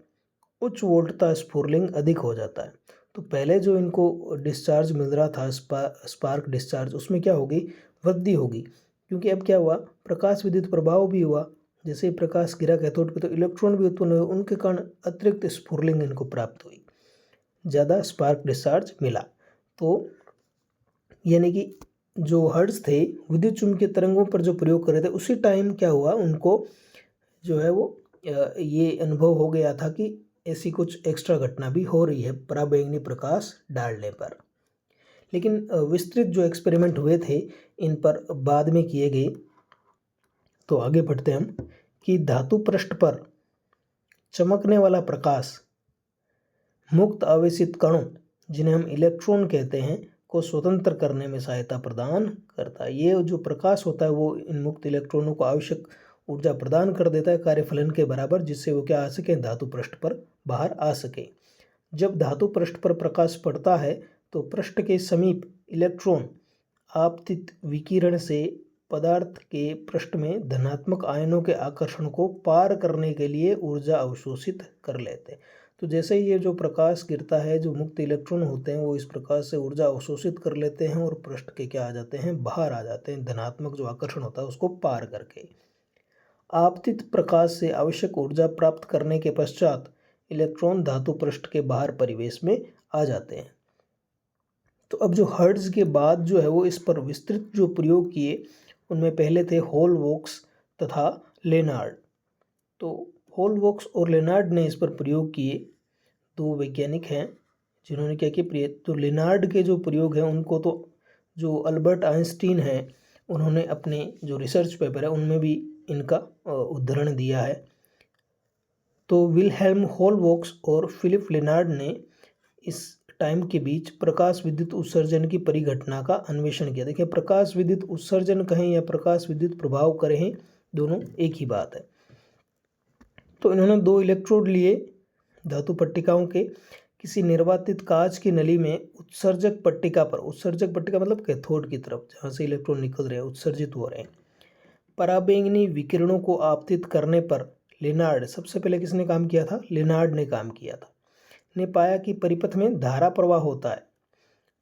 उच्च वोल्टता स्फुरलिंग अधिक हो जाता है। तो पहले जो इनको डिस्चार्ज मिल रहा था स्पार्क डिस्चार्ज, उसमें क्या होगी, वृद्धि होगी। क्योंकि अब क्या हुआ, प्रकाश विद्युत प्रभाव भी हुआ। जैसे ही प्रकाश गिरा कैथोड पे तो इलेक्ट्रॉन भी उत्पन्न हुए, उनके कारण अतिरिक्त स्फुरलिंग इनको प्राप्त हुई, ज़्यादा स्पार्क डिस्चार्ज मिला। तो यानी कि जो हर्ट्ज थे विद्युत चुम्बकीय तरंगों पर जो प्रयोग कर रहे थे उसी टाइम क्या हुआ, उनको जो है वो ये अनुभव हो गया था कि ऐसी कुछ एक्स्ट्रा घटना भी हो रही है पराबैंगनी प्रकाश डालने पर। लेकिन विस्तृत जो एक्सपेरिमेंट हुए थे इन पर बाद में किए गए। तो आगे बढ़ते हम कि धातु पृष्ठ पर चमकने वाला प्रकाश मुक्त आवेशित कणों, जिन्हें हम इलेक्ट्रॉन कहते हैं, को स्वतंत्र करने में सहायता प्रदान करता है। ये जो प्रकाश होता है वो इन मुक्त इलेक्ट्रॉनों को आवश्यक ऊर्जा प्रदान कर देता है कार्यफलन के बराबर, जिससे वो क्या आ सके, धातु पृष्ठ पर बाहर आ सके। जब धातु पृष्ठ पर प्रकाश पड़ता है तो पृष्ठ के समीप इलेक्ट्रॉन आपतित विकिरण से पदार्थ के पृष्ठ में धनात्मक आयनों के आकर्षण को पार करने के लिए ऊर्जा अवशोषित कर लेते हैं। तो जैसे ही ये जो प्रकाश गिरता है, जो मुक्त इलेक्ट्रॉन होते हैं वो इस प्रकाश से ऊर्जा अवशोषित कर लेते हैं और पृष्ठ के क्या आ जाते हैं, बाहर आ जाते हैं, धनात्मक जो आकर्षण होता है उसको पार करके। आपतित प्रकाश से आवश्यक ऊर्जा प्राप्त करने के पश्चात इलेक्ट्रॉन धातु पृष्ठ के बाहर परिवेश में आ जाते हैं। तो अब जो हर्ट्ज के बाद जो है वो इस पर विस्तृत जो प्रयोग किए, उनमें पहले थे होलवॉक्स तथा लेनार्ड। तो होलवॉक्स और लेनार्ड ने इस पर प्रयोग किए, दो वैज्ञानिक हैं जिन्होंने क्या किया। तो लेनार्ड के जो प्रयोग हैं उनको तो जो अल्बर्ट आइंस्टीन हैं उन्होंने अपने जो रिसर्च पेपर है उनमें भी इनका उद्धरण दिया है। तो विल्हेल्म होलवॉक्स और फिलिप लेनार्ड ने इस टाइम के बीच प्रकाश विद्युत उत्सर्जन की परिघटना का अन्वेषण किया। देखिए, प्रकाश विद्युत उत्सर्जन कहें या प्रकाश विद्युत प्रभाव करें, दोनों एक ही बात है। तो इन्होंने 2 इलेक्ट्रोड लिए धातु पट्टिकाओं के, किसी निर्वातित कांच की नली में उत्सर्जक पट्टिका पर, उत्सर्जक पट्टिका मतलब कैथोड की तरफ जहाँ से इलेक्ट्रॉन निकल रहे हैं, उत्सर्जित हो रहे हैं, पराबैंगनी विकिरणों को आपतित करने पर लेनार्ड, सबसे पहले किसने काम किया था, लेनार्ड ने काम किया था, ने पाया कि परिपथ में धारा प्रवाह होता है।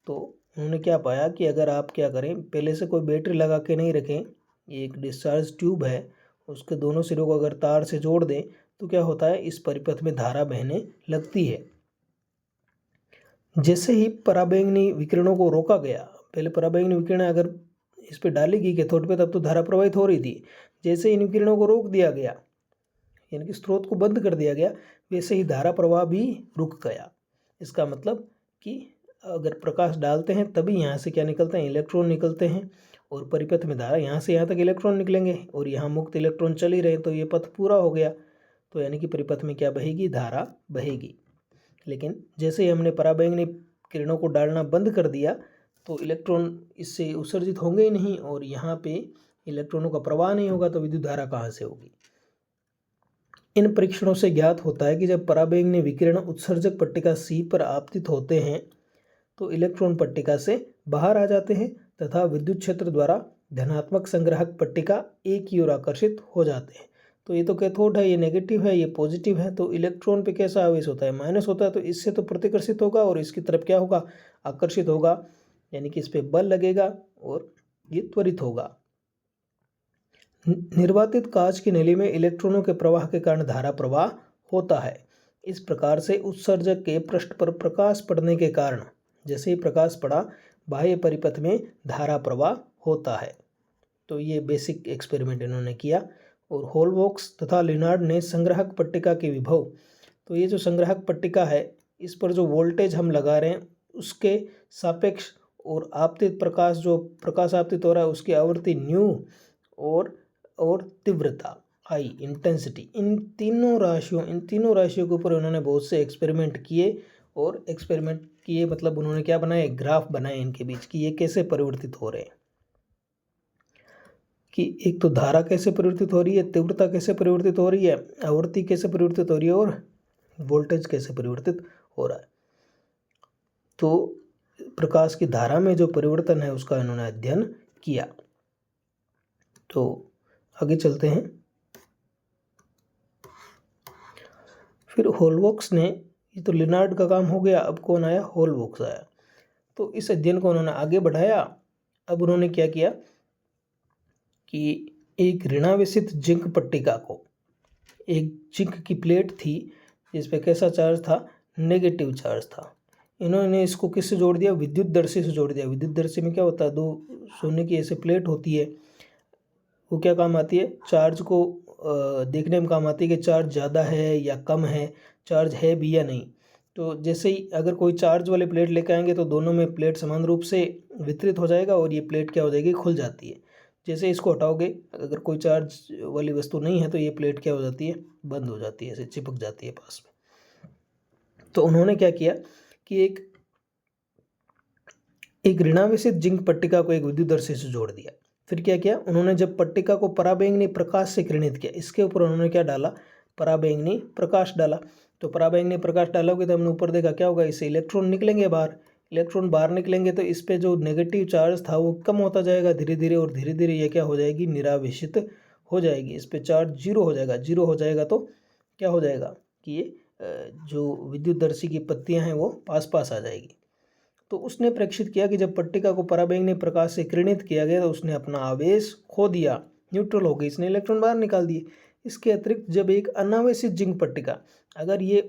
तो उन्होंने क्या पाया कि अगर आप क्या करें, पहले से कोई बैटरी लगा के नहीं रखें, एक डिस्चार्ज ट्यूब है, उसके दोनों सिरों को अगर तार से जोड़ दें तो क्या होता है, इस परिपथ में धारा बहने लगती है। जैसे ही पराबैंगनी विकिरणों को रोका गया, पहले पराबैंगनी विकिरण अगर इस पर डाली गई कैथोड पे तब तो धारा प्रवाहित हो रही थी। जैसे इन विकिरणों को रोक दिया गया, यानी कि स्रोत को बंद कर दिया गया, वैसे ही धारा प्रवाह भी रुक गया। इसका मतलब कि अगर प्रकाश डालते हैं तभी यहाँ से क्या निकलते हैं, इलेक्ट्रॉन निकलते हैं, और परिपथ में धारा यहाँ से यहाँ तक इलेक्ट्रॉन निकलेंगे और यहाँ मुक्त इलेक्ट्रॉन चल ही रहे, तो ये पथ पूरा हो गया। तो यानी कि परिपथ में क्या बहेगी, धारा बहेगी। लेकिन जैसे ही हमने पराबैंगनी किरणों को डालना बंद कर दिया तो इलेक्ट्रॉन इससे उत्सर्जित होंगे ही नहीं, और यहाँ पे इलेक्ट्रॉनों का प्रवाह नहीं होगा, तो विद्युत धारा कहाँ से होगी। इन परीक्षणों से ज्ञात होता है कि जब पराबैंगनी विकिरण उत्सर्जक पट्टिका C पर आपतित होते हैं तो इलेक्ट्रॉन पट्टिका से बाहर आ जाते हैं तथा विद्युत क्षेत्र द्वारा धनात्मक संग्राहक पट्टिका A की ओर आकर्षित हो जाते हैं। तो ये तो कैथोड है, ये नेगेटिव है, ये पॉजिटिव है, तो इलेक्ट्रॉन पे कैसा आवेश होता है, माइनस होता है, तो इससे तो प्रतिकर्षित होगा और इसकी तरफ क्या होगा, आकर्षित होगा, यानी कि इस पर बल लगेगा और ये त्वरित होगा। निर्वातित कांच की नली में इलेक्ट्रॉनों के प्रवाह के कारण धारा प्रवाह होता है। इस प्रकार से उत्सर्जक के पृष्ठ पर प्रकाश पड़ने के कारण जैसे ही प्रकाश पड़ा बाह्य परिपथ में धारा प्रवाह होता है। तो ये बेसिक एक्सपेरिमेंट इन्होंने किया। और होलबॉक्स तथा लिनार्ड ने संग्राहक पट्टिका के विभव, तो ये जो संग्राहक पट्टिका है इस पर जो वोल्टेज हम लगा रहे हैं उसके सापेक्ष और आपतित प्रकाश, जो प्रकाश आपतित हो रहा है उसकी आवृत्ति न्यू और तीव्रता आई, इंटेंसिटी, इन तीनों राशियों के ऊपर उन्होंने बहुत से एक्सपेरिमेंट किए। और एक्सपेरिमेंट किए मतलब उन्होंने क्या बनाए, ग्राफ बनाए इनके बीच कि ये कैसे परिवर्तित हो रहे हैं, कि एक तो धारा कैसे परिवर्तित हो रही है, तीव्रता कैसे परिवर्तित हो रही है, आवृत्ति कैसे परिवर्तित हो रही है और वोल्टेज कैसे परिवर्तित हो रहा है। तो प्रकाश की धारा में जो परिवर्तन है उसका इन्होंने अध्ययन किया। तो आगे चलते हैं। फिर होलबॉक्स ने, ये तो लिनार्ड का काम हो गया, अब कौन आया, होलबॉक्स आया। तो इस अध्ययन को उन्होंने आगे बढ़ाया। अब उन्होंने क्या किया कि एक ऋणावेशित जिंक पट्टिका को, एक जिंक की प्लेट थी जिस पे कैसा चार्ज था, नेगेटिव चार्ज था। इन्होंने इसको किससे जोड़ दिया, विद्युत दर्शी से जोड़ दिया। विद्युत दर्शी में क्या होता है, दो सोने की ऐसे प्लेट होती है, वो क्या काम आती है, चार्ज को देखने में काम आती है कि चार्ज ज़्यादा है या कम है, चार्ज है भी या नहीं। तो जैसे ही अगर कोई चार्ज वाले प्लेट लेकर आएंगे तो दोनों में प्लेट समान रूप से वितरित हो जाएगा और ये प्लेट क्या हो जाएगी, खुल जाती है। जैसे इसको हटाओगे, अगर कोई चार्ज वाली वस्तु नहीं है तो ये प्लेट क्या हो जाती है, बंद हो जाती है, ऐसे चिपक जाती है पास में। तो उन्होंने क्या किया कि एक ऋणावेशित जिंक पट्टिका को एक विद्युत दर्शी से जोड़ दिया। फिर क्या किया उन्होंने, जब पट्टिका को पराबैंगनी प्रकाश से किरणित किया, इसके ऊपर उन्होंने क्या डाला, पराबैंगनी प्रकाश डाला। तो पराबैंगनी प्रकाश डालोगे तो हमने ऊपर देखा क्या होगा, इससे इलेक्ट्रॉन निकलेंगे बाहर। इलेक्ट्रॉन बाहर निकलेंगे तो इस पे जो नेगेटिव चार्ज था वो कम होता जाएगा धीरे धीरे, और धीरे धीरे ये क्या हो जाएगी, निरावेशित हो जाएगी। इस पे चार्ज जीरो हो जाएगा। जीरो हो जाएगा तो क्या हो जाएगा कि ये जो विद्युत दर्शी की पत्तियाँ हैं वो पास पास आ जाएगी। तो उसने प्रेक्षित किया कि जब पट्टिका को पराबैंगनी प्रकाश से किरणित किया गया तो उसने अपना आवेश खो दिया, न्यूट्रल हो गई, इसने इलेक्ट्रॉन बाहर निकाल दिए। इसके अतिरिक्त जब एक अनावेशित जिंक पट्टिका, अगर ये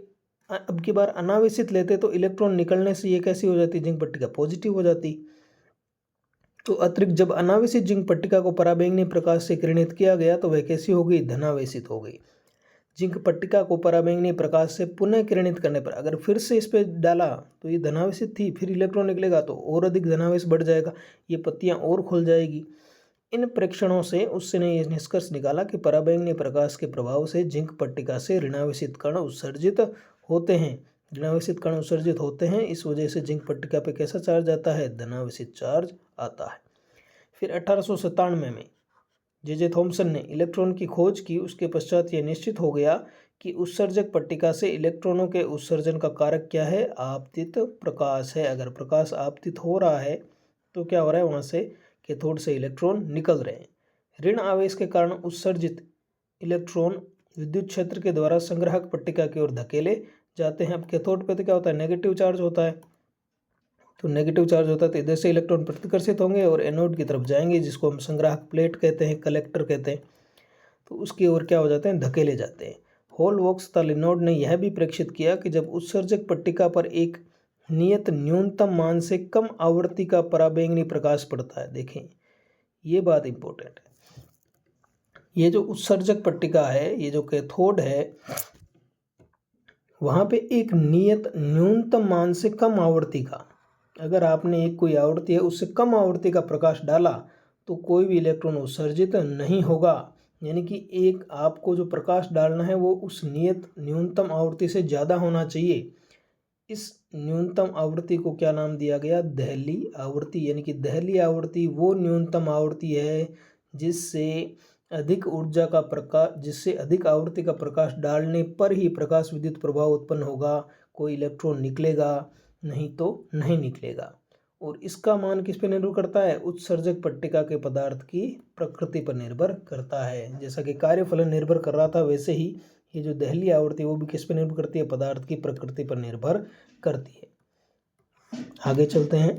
अब की बार अनावेशित लेते तो इलेक्ट्रॉन निकलने से ये कैसी हो जाती, जिंक पट्टिका पॉजिटिव हो जाती। तो अतिरिक्त जब अनावेशित जिंक पट्टिका को पराबैंगनी प्रकाश से किरणित किया गया तो वह कैसी हो गई, धनावेशित हो गई। जिंक पट्टिका को पराबैंगनी प्रकाश से पुनः किरणित करने पर अगर फिर से इस पर डाला तो ये धनावेशित थी, फिर इलेक्ट्रॉन निकलेगा तो और अधिक धनावेश बढ़ जाएगा, ये पत्तियां और खुल जाएगी। इन परीक्षणों से उसने ये निष्कर्ष निकाला कि पराबैंगनी प्रकाश के प्रभाव से जिंक पट्टिका से ऋणावेशित कण उत्सर्जित होते हैं। ऋणावेशित कण उत्सर्जित होते हैं, इस वजह से जिंक पट्टिका पे कैसा चार्ज आता है, धनावेशित चार्ज आता है। फिर 1897 में जे थॉमसन ने इलेक्ट्रॉन की खोज की। उसके पश्चात यह निश्चित हो गया कि उत्सर्जक पट्टिका से इलेक्ट्रॉनों के उत्सर्जन का कारक क्या है, आपतित प्रकाश है। अगर प्रकाश आपतित हो रहा है तो क्या हो रहा है, वहाँ से कैथोड से इलेक्ट्रॉन निकल रहे हैं। ऋण आवेश के कारण उत्सर्जित इलेक्ट्रॉन विद्युत क्षेत्र के द्वारा संग्राहक पट्टिका की ओर धकेले जाते हैं। अब कैथोड पे तो क्या होता है, नेगेटिव चार्ज होता है, तो नेगेटिव चार्ज होता है तो इधर से इलेक्ट्रॉन प्रतिकर्षित होंगे और एनोड की तरफ जाएंगे, जिसको हम संग्राहक प्लेट कहते हैं, कलेक्टर कहते हैं। तो उसकी ओर क्या हो जाते हैं, धकेले जाते हैं। होलबॉक्स तथा लिनार्ड ने यह भी प्रेक्षित किया कि जब उत्सर्जक पट्टिका पर एक नियत न्यूनतम मान से कम आवृत्ति का पराबैंगनी प्रकाश पड़ता है। देखें, ये बात इंपॉर्टेंट है। ये जो उत्सर्जक पट्टिका है, ये जो कैथोड है, वहाँ पे एक नियत न्यूनतम मान से कम आवृत्ति का, अगर आपने एक कोई आवृत्ति है उससे कम आवृत्ति का प्रकाश डाला तो कोई भी इलेक्ट्रॉन उत्सर्जित नहीं होगा। यानी कि एक आपको जो प्रकाश डालना है वो उस नियत न्यूनतम आवृत्ति से ज़्यादा होना चाहिए। इस न्यूनतम आवृत्ति को क्या नाम दिया गया? दहली आवृत्ति। यानी कि दहली आवृत्ति वो न्यूनतम आवृत्ति है जिससे अधिक ऊर्जा का प्रकाश, जिससे अधिक आवृत्ति का प्रकाश डालने पर ही प्रकाश विद्युत प्रभाव उत्पन्न होगा, कोई इलेक्ट्रॉन निकलेगा, नहीं तो नहीं निकलेगा। और इसका मान किस पे निर्भर करता है? उत्सर्जक पट्टिका के पदार्थ की प्रकृति पर निर्भर करता है। जैसा कि कार्यफलन निर्भर कर रहा था, वैसे ही ये जो दहली आवृत्ति वो भी किस पे निर्भर करती है? पदार्थ की प्रकृति पर निर्भर करती है। आगे चलते हैं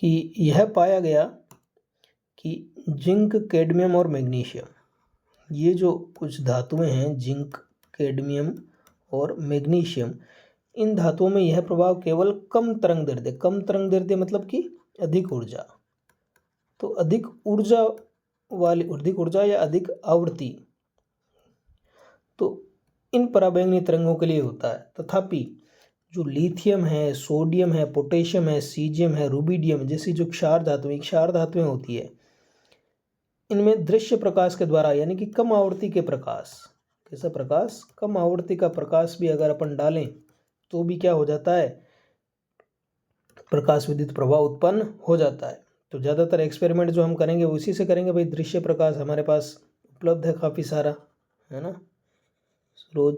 कि यह पाया गया कि जिंक, कैडमियम और मैग्नीशियम, ये जो कुछ धातुएं हैं, जिंक, कैडमियम और मैग्नीशियम, इन धातुओं में यह प्रभाव केवल कम तरंग दैर्ध्य, कम तरंग दैर्ध्य मतलब कि अधिक ऊर्जा, तो अधिक ऊर्जा वाली, अधिक ऊर्जा या अधिक आवृत्ति, तो इन पराबैंगनी तरंगों के लिए होता है। तथापि जो लिथियम है, सोडियम है, पोटेशियम है, सीजियम है, रुबिडियम जैसी जो क्षार धातुएं होती है, इनमें दृश्य प्रकाश के द्वारा, यानी कि कम आवृत्ति के प्रकाश, कैसा प्रकाश? कम आवृत्ति का प्रकाश भी अगर अपन डालें तो भी क्या हो जाता है? प्रकाश विद्युत प्रभाव उत्पन्न हो जाता है। तो ज़्यादातर एक्सपेरिमेंट जो हम करेंगे वो इसी से करेंगे। भाई, दृश्य प्रकाश हमारे पास उपलब्ध है काफ़ी सारा, है ना। रोज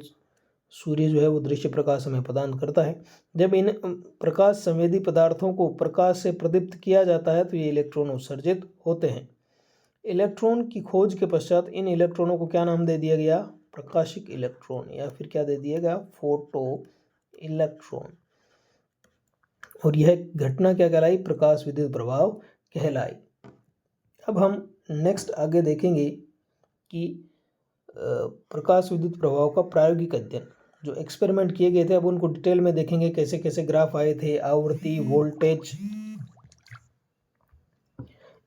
सूर्य जो है वो दृश्य प्रकाश हमें प्रदान करता है। जब इन प्रकाश संवेदी पदार्थों को प्रकाश से प्रदीप्त किया जाता है तो ये इलेक्ट्रॉन उत्सर्जित होते हैं। इलेक्ट्रॉन की खोज के पश्चात इन इलेक्ट्रॉनों को क्या नाम दे दिया गया? प्रकाशिक इलेक्ट्रॉन, या फिर क्या दे दिया गया? Photo electron. और यह घटना क्या कहलाई? प्रकाश विद्युत प्रभाव कहलाई। अब हम नेक्स्ट आगे देखेंगे कि प्रकाश विद्युत प्रभाव का प्रायोगिक अध्ययन, जो एक्सपेरिमेंट किए गए थे, अब उनको डिटेल में देखेंगे, कैसे कैसे ग्राफ आए थे, आवृत्ति, वोल्टेज,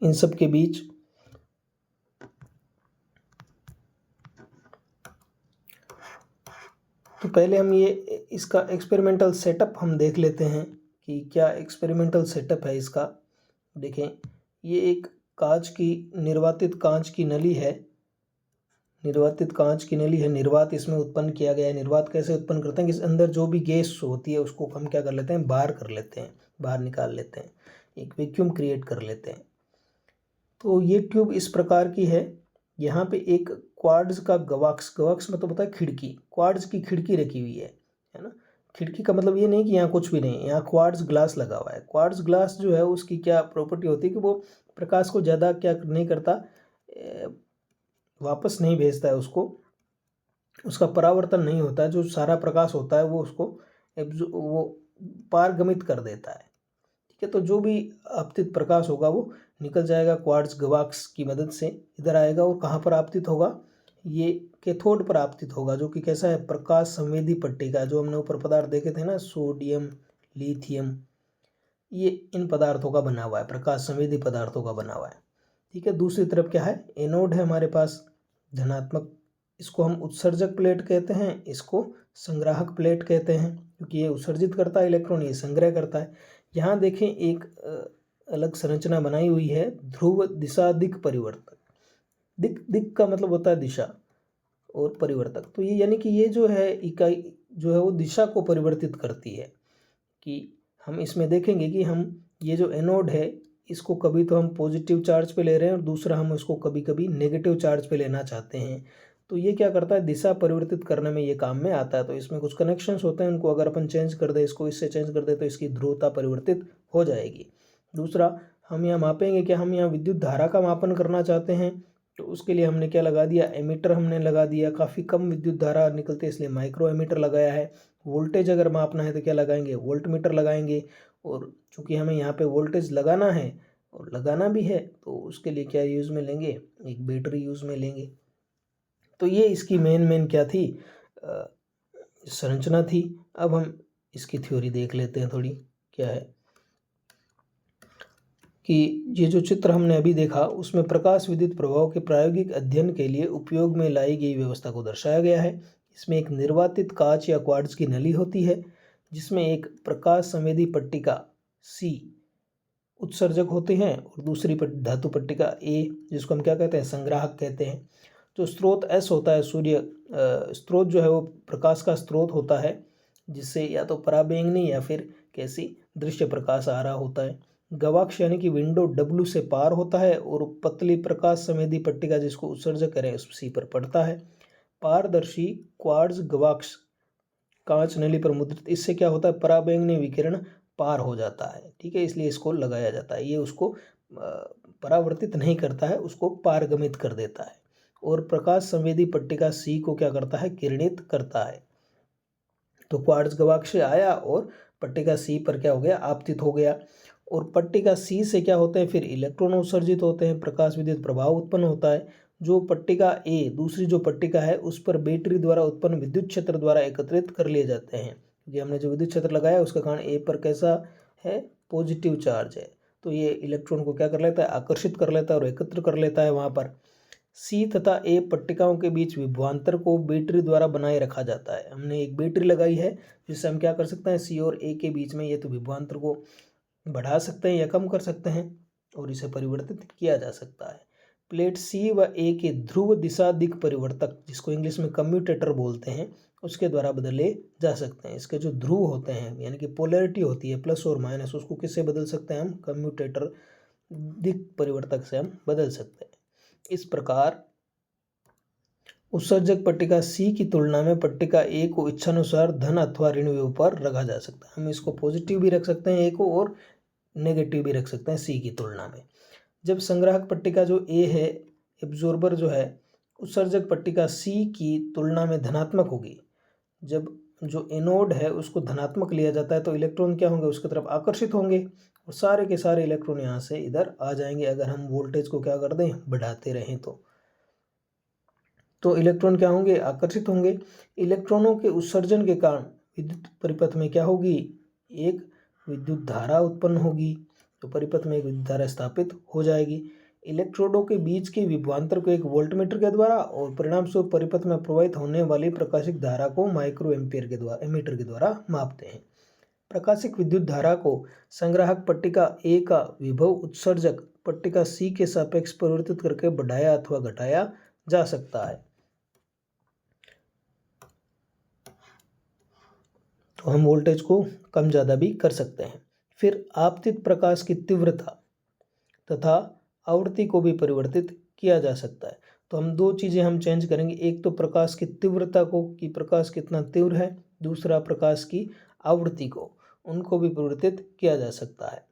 इन सब के बीच। तो पहले हम ये इसका एक्सपेरिमेंटल सेटअप हम देख लेते हैं कि क्या एक्सपेरिमेंटल सेटअप है इसका। देखें, ये एक कांच की, निर्वातित कांच की नली है, निर्वातित कांच की नली है, निर्वात इसमें उत्पन्न किया गया है। निर्वात कैसे उत्पन्न करते हैं कि इस अंदर जो भी गैस होती है उसको हम क्या कर लेते हैं? बाहर कर लेते हैं, बाहर निकाल लेते हैं, एक वैक्यूम क्रिएट कर लेते हैं। तो ये ट्यूब इस प्रकार की है। यहाँ पे एक क्वार्ट्ज का गवाक्स, गवाक्स मतलब होता है खिड़की, क्वार्ट्ज की खिड़की रखी हुई है ना। खिड़की का मतलब ये नहीं कि यहाँ कुछ भी नहीं है, यहाँ क्वार्ट्ज ग्लास लगा हुआ है। क्वार्ट्ज ग्लास जो है उसकी क्या प्रॉपर्टी होती है कि वो प्रकाश को ज़्यादा क्या नहीं करता, वापस नहीं भेजता है उसको, उसका परावर्तन नहीं होता है। जो सारा प्रकाश होता है वो उसको वो पारगमित कर देता है। ठीक है, तो जो भी आपतित प्रकाश होगा वो निकल जाएगा क्वार्ट्ज गवाक्स की मदद से, इधर आएगा और कहाँ पर आपतित होगा? ये कैथोड पर आपतित होगा, जो कि कैसा है? प्रकाश संवेदी पट्टिका, जो हमने ऊपर पदार्थ देखे थे ना, सोडियम, लिथियम, ये इन पदार्थों का बना हुआ है, प्रकाश संवेदी पदार्थों का बना हुआ है। ठीक है, दूसरी तरफ क्या है? एनोड है हमारे पास, धनात्मक, इसको हम उत्सर्जक प्लेट कहते हैं, इसको संग्राहक प्लेट कहते हैं, क्योंकि ये उत्सर्जित करता है इलेक्ट्रॉन, ये संग्रह करता है। यहाँ देखें एक अलग संरचना बनाई हुई है, ध्रुव दिशा दिक् परिवर्तक। दिक् का मतलब होता है दिशा, और परिवर्तक, तो ये यानी कि ये जो है इकाई जो है वो दिशा को परिवर्तित करती है। कि हम इसमें देखेंगे कि हम ये जो एनोड है इसको कभी तो हम पॉजिटिव चार्ज पे ले रहे हैं और दूसरा हम इसको कभी कभी नेगेटिव चार्ज पे लेना चाहते हैं। तो ये क्या करता है? दिशा परिवर्तित करने में ये काम में आता है। तो इसमें कुछ कनेक्शंस होते हैं, उनको अगर अपन चेंज कर दें, इसको इससे चेंज कर दें तो इसकी ध्रुवता परिवर्तित हो जाएगी। दूसरा, हम यहाँ मापेंगे कि हम यहाँ विद्युत धारा का मापन करना चाहते हैं, तो उसके लिए हमने क्या लगा दिया? एमीटर हमने लगा दिया। काफ़ी कम विद्युत धारा निकलती है इसलिए माइक्रो एमीटर लगाया है। वोल्टेज अगर मापना है तो क्या लगाएंगे? वोल्ट मीटर लगाएंगे। और चूँकि हमें यहाँ पे वोल्टेज लगाना है और लगाना भी है तो उसके लिए क्या यूज़ में लेंगे? एक बैटरी यूज़ में लेंगे। तो ये इसकी मेन क्या थी? संरचना थी। अब हम इसकी थ्योरी देख लेते हैं थोड़ी। क्या है कि ये जो चित्र हमने अभी देखा उसमें प्रकाश विद्युत प्रभाव के प्रायोगिक अध्ययन के लिए उपयोग में लाई गई व्यवस्था को दर्शाया गया है। इसमें एक निर्वातित कांच या क्वार्ट्ज की नली होती है जिसमें एक प्रकाश संवेदी पट्टिका सी उत्सर्जक होते हैं और दूसरी धातु पट्टिका ए जिसको हम क्या कहते हैं, संग्राहक कहते हैं। जो स्रोत एस होता है, सूर्य स्रोत जो है वो प्रकाश का स्रोत होता है जिससे या तो पराबैंगनी या फिर कैसी दृश्य प्रकाश आ रहा होता है। गवाक्ष यानी कि विंडो डब्ल्यू से पार होता है और पतली प्रकाश संवेदी पट्टिका जिसको उत्सर्जक करें उस सी पर पड़ता है। पारदर्शी क्वार्ट्ज गवाक्ष कांच नली पर मुद्रित, इससे क्या होता है, पराबैंगनी विकिरण पार हो जाता है। ठीक है, इसलिए इसको लगाया जाता है। ये उसको परावर्तित नहीं करता है, उसको पारगमित कर देता है। और प्रकाश संवेदी पट्टिका सी को क्या करता है, किरणित करता है। तो क्वार्ट्ज गवाक्ष से आया और पट्टिका सी पर क्या हो गया, आपतित हो गया। और पट्टिका सी से क्या होते हैं, फिर इलेक्ट्रॉन उत्सर्जित होते हैं, प्रकाश विद्युत प्रभाव उत्पन्न होता है। जो पट्टिका ए, दूसरी जो पट्टिका है, उस पर बैटरी द्वारा उत्पन्न विद्युत क्षेत्र द्वारा एकत्रित कर लिए जाते हैं। ये हमने जो विद्युत क्षेत्र लगाया उसका कारण ए पर कैसा है, पॉजिटिव चार्ज है। तो ये इलेक्ट्रॉन को क्या कर लेता है, आकर्षित कर लेता है और एकत्र कर लेता है वहाँ पर। सी तथा ए पट्टिकाओं के बीच विभवांतर को बैटरी द्वारा बनाए रखा जाता है। हमने एक बैटरी लगाई है जिससे हम क्या कर सकते हैं, सी और ए के बीच में ये तो विभवांतर को बढ़ा सकते हैं या कम कर सकते हैं और इसे परिवर्तित किया जा सकता है। प्लेट सी व ए के ध्रुव दिशा दिक परिवर्तक, जिसको इंग्लिश में कम्यूटेटर बोलते हैं, उसके द्वारा बदले जा सकते हैं। इसके जो ध्रुव होते हैं यानी कि पोलैरिटी होती है प्लस और माइनस, उसको किससे बदल सकते हैं हम, कम्यूटेटर दिक परिवर्तक से हम बदल सकते हैं। इस प्रकार उत्सर्जक पट्टिका सी की तुलना में पट्टिका ए को इच्छानुसार धन अथवा ऋण विभव पर रखा जा सकता है। हम इसको पॉजिटिव भी रख सकते हैं ए को और नेगेटिव भी रख सकते हैं सी की तुलना में। जब संग्राहक पट्टिका जो ए है, एब्जॉर्बर जो है, उत्सर्जक पट्टिका सी की तुलना में धनात्मक होगी, जब जो एनोड है उसको धनात्मक लिया जाता है तो इलेक्ट्रॉन क्या होंगे, उसकी तरफ आकर्षित होंगे और सारे के सारे इलेक्ट्रॉन यहाँ से इधर आ जाएंगे अगर हम वोल्टेज को क्या कर दें, बढ़ाते रहें तो इलेक्ट्रॉन क्या होंगे, आकर्षित होंगे। इलेक्ट्रॉनों के उत्सर्जन के कारण विद्युत परिपथ में क्या होगी, एक विद्युत धारा उत्पन्न होगी। तो परिपथ में एक विद्युत धारा स्थापित हो जाएगी। इलेक्ट्रोडों के बीच के विभवांतर को एक वोल्टमीटर के द्वारा और परिणामस्वरूप परिपथ में प्रवाहित होने वाली प्रकाशिक धारा को माइक्रो एम्पियर के द्वारा, एमीटर के द्वारा मापते हैं। प्रकाशिक विद्युत धारा को संग्राहक पट्टिका ए का विभव उत्सर्जक पट्टिका सी के सापेक्ष परिवर्तित करके बढ़ाया अथवा घटाया जा सकता है। तो हम वोल्टेज को कम ज़्यादा भी कर सकते हैं। फिर आपतित प्रकाश की तीव्रता तथा आवृत्ति को भी परिवर्तित किया जा सकता है। तो हम दो चीज़ें हम चेंज करेंगे, एक तो प्रकाश की तीव्रता को कि प्रकाश कितना तीव्र है, दूसरा प्रकाश की आवृत्ति को, उनको भी परिवर्तित किया जा सकता है।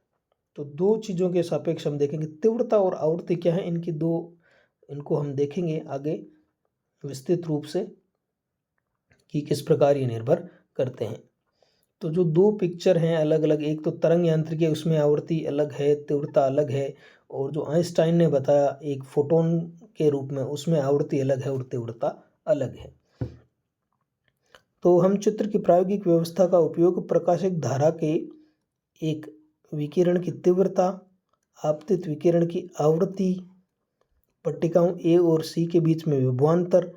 तो दो चीज़ों के सापेक्ष हम देखेंगे, तीव्रता और आवृत्ति क्या है, इनको हम देखेंगे आगे विस्तृत रूप से कि किस प्रकार ये निर्भर करते हैं। तो जो दो पिक्चर हैं अलग अलग, एक तो तरंग यांत्रिकी है, उसमें आवृत्ति अलग है, तीव्रता अलग है, और जो आइंस्टाइन ने बताया एक फोटोन के रूप में, उसमें आवृत्ति अलग है और तीव्रता अलग है। तो हम चित्र की प्रायोगिक व्यवस्था का उपयोग प्रकाशिक धारा के एक विकिरण की तीव्रता, आपतित विकिरण की आवृत्ति, पट्टिकाओं ए और सी के बीच में विभवांतर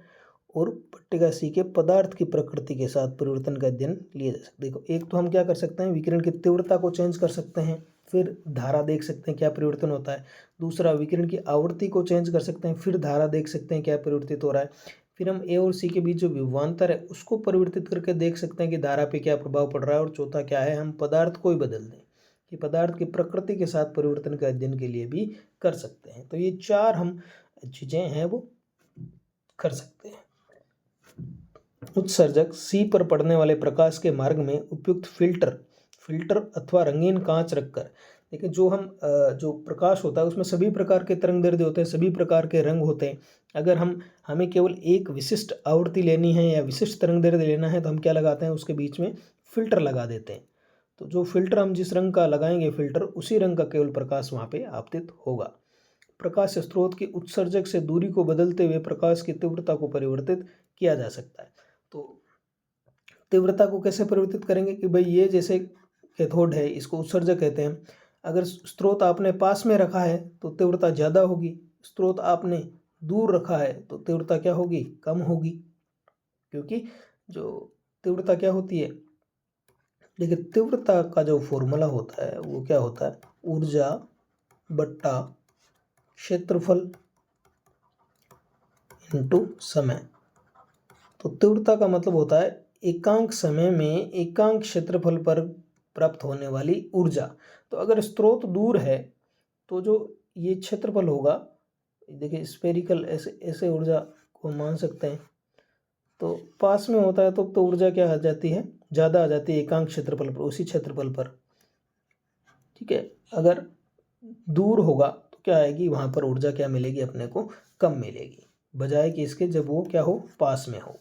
और पट्टिका सी के पदार्थ की प्रकृति के साथ परिवर्तन का अध्ययन लिया जा सकता है। देखो, एक तो हम क्या कर सकते हैं, विकिरण की तीव्रता को चेंज कर सकते हैं, फिर धारा देख सकते हैं क्या परिवर्तन होता है। दूसरा, विकिरण की आवृत्ति को चेंज कर सकते हैं, फिर धारा देख सकते हैं क्या परिवर्तित हो रहा है। फिर हम ए और सी के बीच जो विभवांतर है उसको परिवर्तित करके देख सकते हैं कि धारा पे क्या प्रभाव पड़ रहा है। और चौथा क्या है, हम पदार्थ को ही बदल दें कि पदार्थ की प्रकृति के साथ परिवर्तन के अध्ययन के लिए भी कर सकते हैं। तो ये चार हम चीज़ें हैं वो कर सकते हैं। उत्सर्जक सी पर पड़ने वाले प्रकाश के मार्ग में उपयुक्त फिल्टर अथवा रंगीन कांच रखकर, देखिए जो प्रकाश होता है उसमें सभी प्रकार के तरंगदैर्ध्य होते हैं, सभी प्रकार के रंग होते हैं। अगर हमें केवल एक विशिष्ट आवृत्ति लेनी है या विशिष्ट तरंगदैर्ध्य लेना है तो हम क्या लगाते हैं, उसके बीच में फिल्टर लगा देते हैं। तो जो फिल्टर हम जिस रंग का लगाएंगे फिल्टर, उसी रंग का केवल प्रकाश वहाँ पे आपतित होगा। प्रकाश स्रोत की उत्सर्जक से दूरी को बदलते हुए प्रकाश की तीव्रता को परिवर्तित किया जा सकता है। तो तीव्रता को कैसे परिवर्तित करेंगे कि भाई ये जैसे कैथोड है, इसको उत्सर्जक कहते हैं। अगर स्रोत आपने पास में रखा है तो तीव्रता ज़्यादा होगी, स्रोत आपने दूर रखा है तो तीव्रता क्या होगी, कम होगी। क्योंकि जो तीव्रता क्या होती है, देखिए तीव्रता का जो फॉर्मूला होता है वो क्या होता है, ऊर्जा बट्टा क्षेत्रफल इनटू समय। तो तीव्रता का मतलब होता है एकांक समय में एकांक क्षेत्रफल पर प्राप्त होने वाली ऊर्जा। तो अगर स्रोत दूर है तो जो ये क्षेत्रफल होगा, देखिए स्फेरिकल ऐसे ऐसे ऊर्जा को मान सकते हैं, तो पास में होता है तो ऊर्जा क्या आ जाती है, ज़्यादा आ जाती है एकांक क्षेत्रफल पर, उसी क्षेत्रफल पर। ठीक है, अगर दूर होगा तो क्या आएगी, वहाँ पर ऊर्जा क्या मिलेगी अपने को, कम मिलेगी, बजाय कि इसके जब वो क्या हो, पास में हो।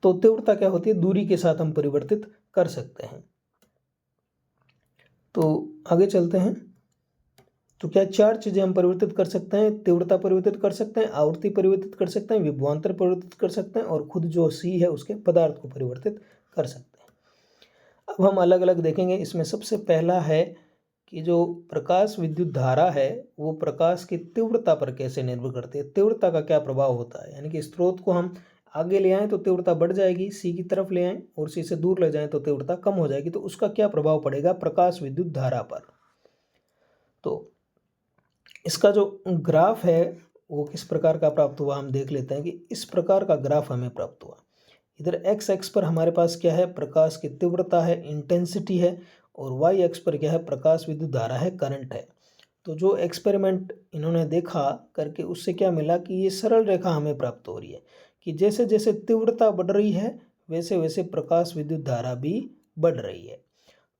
तो तीव्रता क्या होती है, दूरी के साथ हम परिवर्तित कर सकते हैं। तो आगे चलते हैं। तो क्या 4 चीज़ें हम परिवर्तित कर सकते हैं, तीव्रता परिवर्तित कर सकते हैं, आवृत्ति परिवर्तित कर सकते हैं, विभवांतर परिवर्तित कर सकते हैं, और खुद जो सी है उसके पदार्थ को परिवर्तित कर सकते हैं। अब हम अलग अलग देखेंगे। इसमें सबसे पहला है कि जो प्रकाश विद्युत धारा है वो प्रकाश की तीव्रता पर कैसे निर्भर करती है, तीव्रता का क्या प्रभाव होता है। यानी कि स्रोत को हम आगे ले आएँ तो तीव्रता बढ़ जाएगी, सी की तरफ ले आएँ और सी से दूर ले जाएँ तो तीव्रता कम हो जाएगी। तो उसका क्या प्रभाव पड़ेगा प्रकाश विद्युत धारा पर। तो इसका जो ग्राफ है वो किस प्रकार का प्राप्त हुआ, हम देख लेते हैं कि इस प्रकार का ग्राफ हमें प्राप्त हुआ। इधर एक्स एक्स पर हमारे पास क्या है, प्रकाश की तीव्रता है, इंटेंसिटी है, और वाई एक्स पर क्या है, प्रकाश विद्युत धारा है, करंट है। तो जो एक्सपेरिमेंट इन्होंने देखा करके उससे क्या मिला कि ये सरल रेखा हमें प्राप्त हो रही है कि जैसे जैसे तीव्रता बढ़ रही है वैसे वैसे प्रकाश विद्युत धारा भी बढ़ रही है।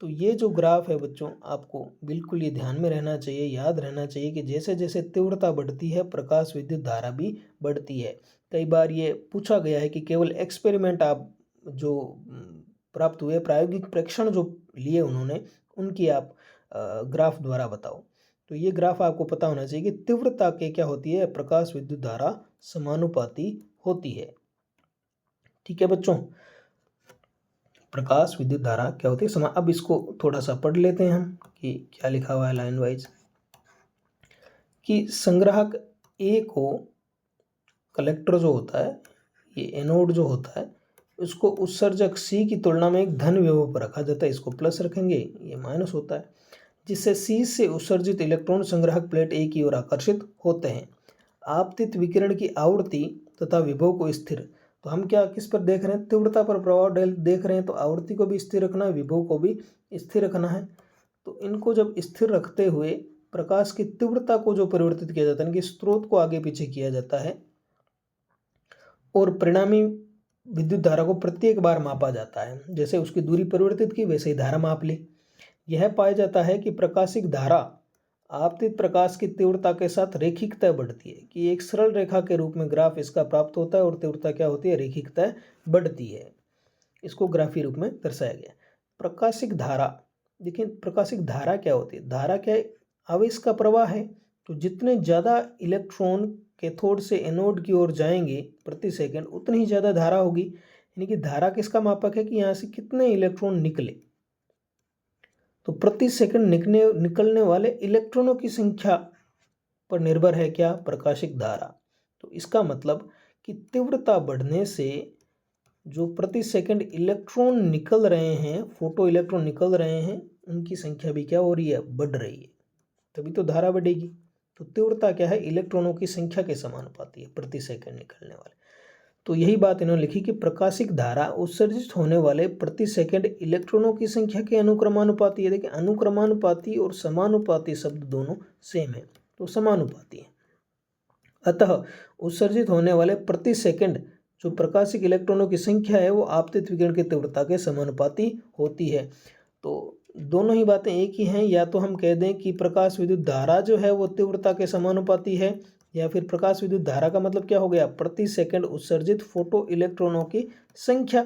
तो ये जो ग्राफ है बच्चों, आपको बिल्कुल ये ध्यान में रहना चाहिए, याद रहना चाहिए कि जैसे जैसे तीव्रता बढ़ती है प्रकाश विद्युत धारा भी बढ़ती है। कई बार ये पूछा गया है कि केवल एक्सपेरिमेंट आप जो प्राप्त हुए, प्रायोगिक परीक्षण जो लिए उन्होंने, उनकी आप ग्राफ द्वारा बताओ। तो ये ग्राफ आपको पता होना चाहिए कि तीव्रता के क्या होती है, प्रकाश विद्युत धारा समानुपाती होती है। ठीक है बच्चों, प्रकाश विद्युत धारा क्या होती है समान। अब इसको थोड़ा सा पढ़ लेते हैं हम कि क्या लिखा हुआ है लाइन वाइज, कि संग्राहक ए को, कलेक्टर जो होता है, ये एनोड जो होता है, उसको उत्सर्जक सी की तुलना में एक धन विभव पर रखा जाता है। इसको प्लस रखेंगे, ये माइनस होता है, जिससे सी से उत्सर्जित इलेक्ट्रॉन संग्राहक प्लेट ए की ओर आकर्षित होते हैं। आपतित विकिरण की आवृत्ति तथा विभव को स्थिर, तो हम क्या किस पर देख रहे हैं, तीव्रता पर प्रभाव देख रहे हैं, तो आवृत्ति को भी स्थिर रखना है, विभव को भी स्थिर रखना है। तो इनको जब स्थिर रखते हुए प्रकाश की तीव्रता को जो परिवर्तित किया जाता है, कि स्रोत को आगे पीछे किया जाता है और परिणामी विद्युत धारा को प्रत्येक बार मापा जाता है। जैसे उसकी दूरी परिवर्तित की वैसे ही धारा माप ली। यह पाया जाता है कि प्रकाशिक धारा आपतित प्रकाश की तीव्रता के साथ रेखिकता बढ़ती है, कि एक सरल रेखा के रूप में ग्राफ इसका प्राप्त होता है और तीव्रता क्या होती है, रेखिकता बढ़ती है। इसको ग्राफी रूप में दर्शाया गया। प्रकाशिक धारा, देखिए प्रकाशिक धारा क्या होती है, धारा क्या है, आवेश का प्रवाह है। तो जितने ज़्यादा इलेक्ट्रॉन कैथोड से एनोड की ओर जाएंगे प्रति सेकंड, उतनी ही ज़्यादा धारा होगी। यानी कि धारा किसका मापक है कि यहाँ से कितने इलेक्ट्रॉन निकले। तो प्रति सेकंड निकलने वाले इलेक्ट्रॉनों की संख्या पर निर्भर है क्या, प्रकाशिक धारा। तो इसका मतलब कि तीव्रता बढ़ने से जो प्रति सेकंड इलेक्ट्रॉन निकल रहे हैं, फोटो इलेक्ट्रॉन निकल रहे हैं, उनकी संख्या भी क्या हो रही है, बढ़ रही है, तभी तो धारा बढ़ेगी। तो तीव्रता क्या है, इलेक्ट्रॉनों की संख्या के समानुपाती है प्रति सेकंड निकलने वाले। तो यही बात इन्होंने लिखी कि प्रकाशिक धारा उत्सर्जित होने वाले प्रति सेकंड इलेक्ट्रॉनों की संख्या के अनुक्रमानुपाती है। देखिए अनुक्रमानुपाती और समानुपाती शब्द दोनों सेम है, तो समानुपाती है। अतः उत्सर्जित होने वाले प्रति सेकंड जो प्रकाशिक इलेक्ट्रॉनों की संख्या है वो आपतित विकिरण की तीव्रता के समानुपाती होती है। तो दोनों ही बातें एक ही हैं, या तो हम कह दें कि प्रकाश विद्युत धारा जो है वो तीव्रता के समानुपाती है, या फिर प्रकाश विद्युत धारा का मतलब क्या हो गया, प्रति सेकंड उत्सर्जित फोटो इलेक्ट्रॉनों की संख्या।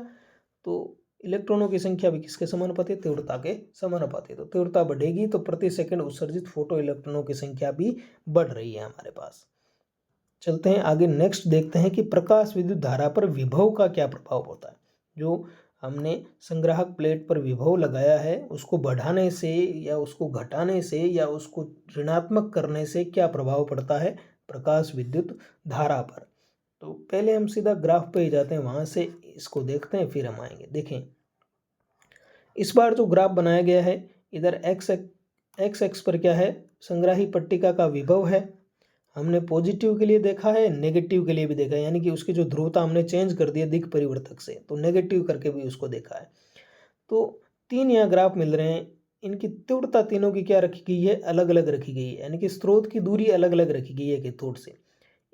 तो इलेक्ट्रॉनों की संख्या भी किसके समानुपाती है, तीव्रता के समानुपाती है। तो तीव्रता बढ़ेगी तो प्रति सेकंड उत्सर्जित फोटो इलेक्ट्रॉनों की संख्या भी बढ़ रही है हमारे पास। चलते हैं आगे, नेक्स्ट देखते हैं कि प्रकाश विद्युत धारा पर विभव का क्या प्रभाव होता है। जो हमने संग्राहक प्लेट पर विभव लगाया है उसको बढ़ाने से या उसको घटाने से या उसको ऋणात्मक करने से क्या प्रभाव पड़ता है प्रकाश विद्युत धारा पर। तो पहले हम सीधा ग्राफ पे ही जाते हैं, वहाँ से इसको देखते हैं फिर हम आएंगे। देखें इस बार जो ग्राफ बनाया गया है, इधर एक्स एक्स पर क्या है, संग्राही पट्टिका का विभव है। हमने पॉजिटिव के लिए देखा है, नेगेटिव के लिए भी देखा है, यानी कि उसकी जो ध्रुवता हमने चेंज कर दी है दिक् परिवर्तक से, तो नेगेटिव करके भी उसको देखा है। तो 3 यहाँ ग्राफ मिल रहे हैं, इनकी तीव्रता तीनों की क्या रखी गई है, अलग अलग रखी गई है, यानी कि स्रोत की दूरी अलग अलग रखी गई है कैथोड से।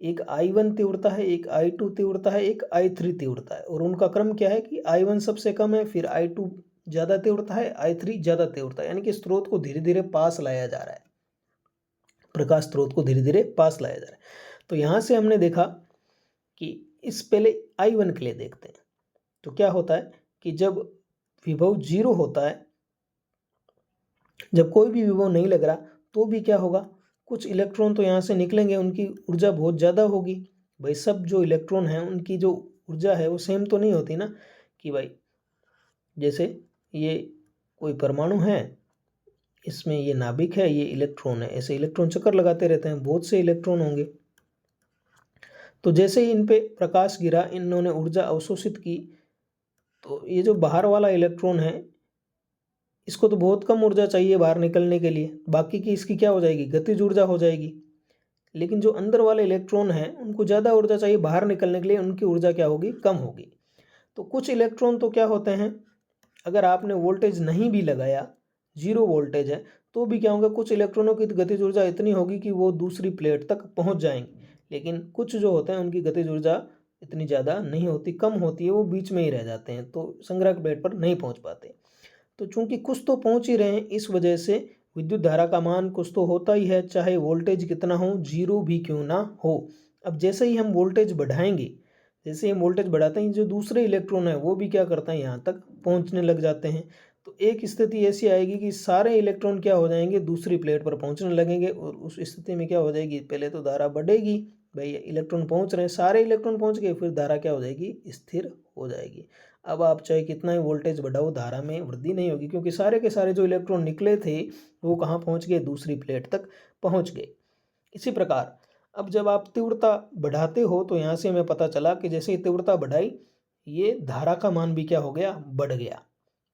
एक I1 तीव्रता है, एक I2 तीव्रता है, एक I3 तीव्रता है, और उनका क्रम क्या है कि I1 सबसे कम है, फिर I2 ज़्यादा तीव्रता है, I3 ज़्यादा तीव्रता है, यानी कि स्रोत को धीरे धीरे पास लाया जा रहा है, प्रकाश स्रोत को धीरे धीरे पास लाया जा रहा है। तो यहाँ से हमने देखा कि इस पहले I1 के लिए देखते हैं। तो क्या होता है कि जब विभव 0 होता है, जब कोई भी विभव नहीं लग रहा, तो भी क्या होगा, कुछ इलेक्ट्रॉन तो यहाँ से निकलेंगे, उनकी ऊर्जा बहुत ज़्यादा होगी। भाई सब जो इलेक्ट्रॉन हैं उनकी जो ऊर्जा है वो सेम तो नहीं होती ना, कि भाई जैसे ये कोई परमाणु है, इसमें ये नाभिक है, ये इलेक्ट्रॉन है, ऐसे इलेक्ट्रॉन चक्कर लगाते रहते हैं, बहुत से इलेक्ट्रॉन होंगे। तो जैसे ही इन पे प्रकाश गिरा, इन्होंने ऊर्जा अवशोषित की, तो ये जो बाहर वाला इलेक्ट्रॉन है इसको तो बहुत कम ऊर्जा चाहिए बाहर निकलने के लिए, बाकी की इसकी क्या हो जाएगी, गतिज ऊर्जा हो जाएगी। लेकिन जो अंदर वाले इलेक्ट्रॉन हैं उनको ज़्यादा ऊर्जा चाहिए बाहर निकलने के लिए, उनकी ऊर्जा क्या होगी, कम होगी। तो कुछ इलेक्ट्रॉन तो क्या होते हैं, अगर आपने वोल्टेज नहीं भी लगाया, 0 वोल्टेज है, तो भी क्या होगा, कुछ इलेक्ट्रॉनों की गतिज ऊर्जा इतनी होगी कि वो दूसरी प्लेट तक पहुँच जाएंगे। लेकिन कुछ जो होते हैं उनकी गतिज ऊर्जा इतनी ज़्यादा नहीं होती, कम होती है, वो बीच में ही रह जाते हैं, तो संग्राहक प्लेट पर नहीं पहुँच पाते। तो चूंकि कुछ तो पहुंच ही रहे हैं, इस वजह से विद्युत धारा का मान कुछ तो होता ही है, चाहे वोल्टेज कितना हो, 0 भी क्यों ना हो। अब जैसे ही हम वोल्टेज बढ़ाएंगे, जैसे ही हम वोल्टेज बढ़ाते हैं, जो दूसरे इलेक्ट्रॉन है वो भी क्या करते हैं, यहाँ तक पहुँचने लग जाते हैं। तो एक स्थिति ऐसी आएगी कि सारे इलेक्ट्रॉन क्या हो जाएंगे, दूसरी प्लेट पर पहुँचने लगेंगे, और उस स्थिति में क्या हो जाएगी, पहले तो धारा बढ़ेगी, भाई इलेक्ट्रॉन पहुँच रहे हैं, सारे इलेक्ट्रॉन पहुँच गए, फिर धारा क्या हो जाएगी, स्थिर हो जाएगी। अब आप चाहे कितना ही वोल्टेज बढ़ाओ, धारा में वृद्धि नहीं होगी, क्योंकि सारे के सारे जो इलेक्ट्रॉन निकले थे वो कहाँ पहुँच गए, दूसरी प्लेट तक पहुँच गए। इसी प्रकार अब जब आप तीव्रता बढ़ाते हो, तो यहाँ से हमें पता चला कि जैसे ही तीव्रता बढ़ाई, ये धारा का मान भी क्या हो गया, बढ़ गया।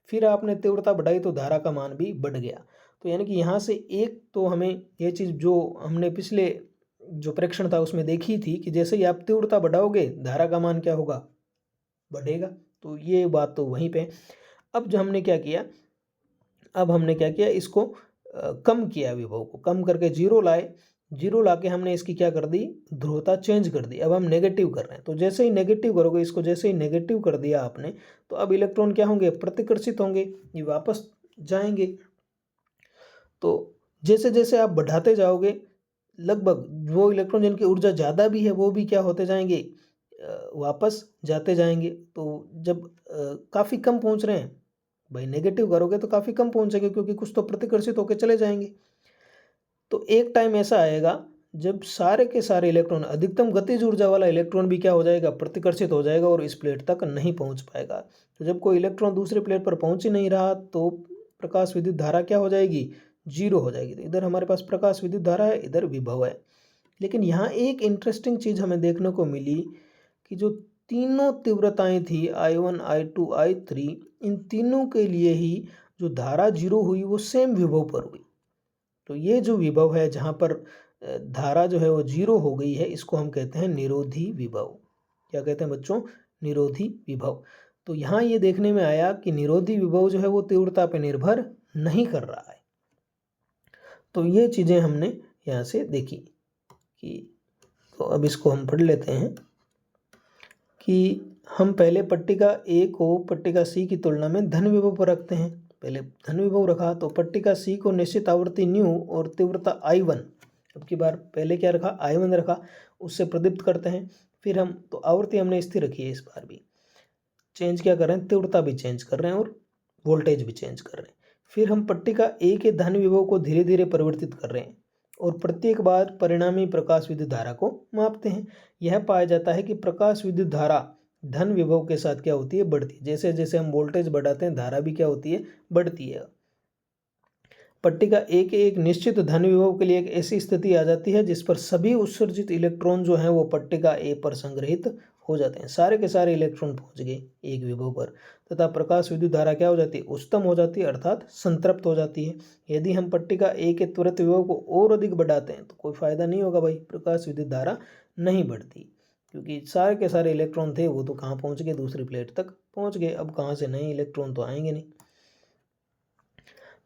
फिर आपने तीव्रता बढ़ाई तो धारा का मान भी बढ़ गया। तो यानी कि यहाँ से एक तो हमें ये चीज़ जो हमने पिछले जो परीक्षण था उसमें देखी थी कि जैसे ही आप तीव्रता बढ़ाओगे, धारा का मान क्या होगा, बढ़ेगा। तो ये बात तो वहीं पे। अब जो हमने क्या किया, अब हमने क्या किया, इसको कम किया, विभव को कम करके 0 लाए, 0 ला के हमने इसकी क्या कर दी, ध्रुवता चेंज कर दी। अब हम नेगेटिव कर रहे हैं, तो जैसे ही नेगेटिव करोगे इसको, जैसे ही नेगेटिव कर दिया आपने, तो अब इलेक्ट्रॉन क्या होंगे, प्रतिकर्षित होंगे, ये वापस जाएंगे। तो जैसे जैसे आप बढ़ाते जाओगे, लगभग वो इलेक्ट्रॉन जिनकी ऊर्जा ज़्यादा भी है वो भी क्या होते जाएंगे, वापस जाते जाएंगे। तो जब काफ़ी कम पहुंच रहे हैं, भाई नेगेटिव करोगे तो काफ़ी कम पहुंचेंगे, क्योंकि कुछ तो प्रतिकर्षित होकर चले जाएंगे। तो एक टाइम ऐसा आएगा जब सारे के सारे इलेक्ट्रॉन, अधिकतम गतिज ऊर्जा वाला इलेक्ट्रॉन भी क्या हो जाएगा, प्रतिकर्षित हो जाएगा और इस प्लेट तक नहीं पहुंच पाएगा। तो जब कोई इलेक्ट्रॉन दूसरी प्लेट पर पहुंच ही नहीं रहा, तो प्रकाश विद्युत धारा क्या हो जाएगी, 0 हो जाएगी। तो इधर हमारे पास प्रकाश विद्युत धारा है, इधर विभव है। लेकिन यहाँ एक इंटरेस्टिंग चीज़ हमें देखने को मिली कि जो तीनों तीव्रताएं थी, I1, I2, I3, इन तीनों के लिए ही जो धारा 0 हुई वो सेम विभव पर हुई। तो ये जो विभव है जहाँ पर धारा जो है वो 0 हो गई है, इसको हम कहते हैं निरोधी विभव। क्या कहते हैं बच्चों, निरोधी विभव। तो यहाँ ये देखने में आया कि निरोधी विभव जो है वो तीव्रता पर निर्भर नहीं कर रहा है। तो ये चीज़ें हमने यहाँ से देखी कि, तो अब इसको हम पढ़ लेते हैं कि हम पहले पट्टिका ए को पट्टिका सी की तुलना में धन विभव पर रखते हैं। पहले धन विभव रखा, तो पट्टिका सी को निश्चित आवृत्ति न्यू और तीव्रता I1, अब की बार पहले क्या रखा, I1 रखा, उससे प्रदीप्त करते हैं। फिर हम, तो आवृत्ति हमने स्थिर रखी है, इस बार भी चेंज क्या कर रहे हैं, तीव्रता भी चेंज कर रहे हैं और वोल्टेज भी चेंज कर रहे हैं। फिर हम पट्टिका ए के धन विभव को धीरे धीरे परिवर्तित कर रहे हैं और प्रत्येक बार परिणामी प्रकाश विद्युत धारा को मापते हैं। यह पाया जाता है कि प्रकाश विद्युत धारा धन विभव के साथ क्या होती है, बढ़ती है। जैसे जैसे हम वोल्टेज बढ़ाते हैं धारा भी क्या होती है, बढ़ती है। पट्टिका ए के एक निश्चित धन विभव के लिए एक ऐसी स्थिति आ जाती है जिस पर सभी उत्सर्जित इलेक्ट्रॉन जो हैं वो पट्टिका ए पर संग्रहित हो जाते हैं। सारे के सारे इलेक्ट्रॉन पहुंच गए एक विभव पर, तथा प्रकाश विद्युत धारा क्या हो जाती है, उच्चतम हो जाती है, अर्थात संतृप्त हो जाती है। यदि हम पट्टिका ए के त्वरित विभव को और अधिक बढ़ाते हैं तो कोई फायदा नहीं होगा भाई, प्रकाश विद्युत धारा नहीं बढ़ती, क्योंकि सारे के सारे इलेक्ट्रॉन थे वो तो कहाँ पहुँच गए, दूसरी प्लेट तक पहुँच गए। अब कहाँ से नए इलेक्ट्रॉन तो आएंगे नहीं।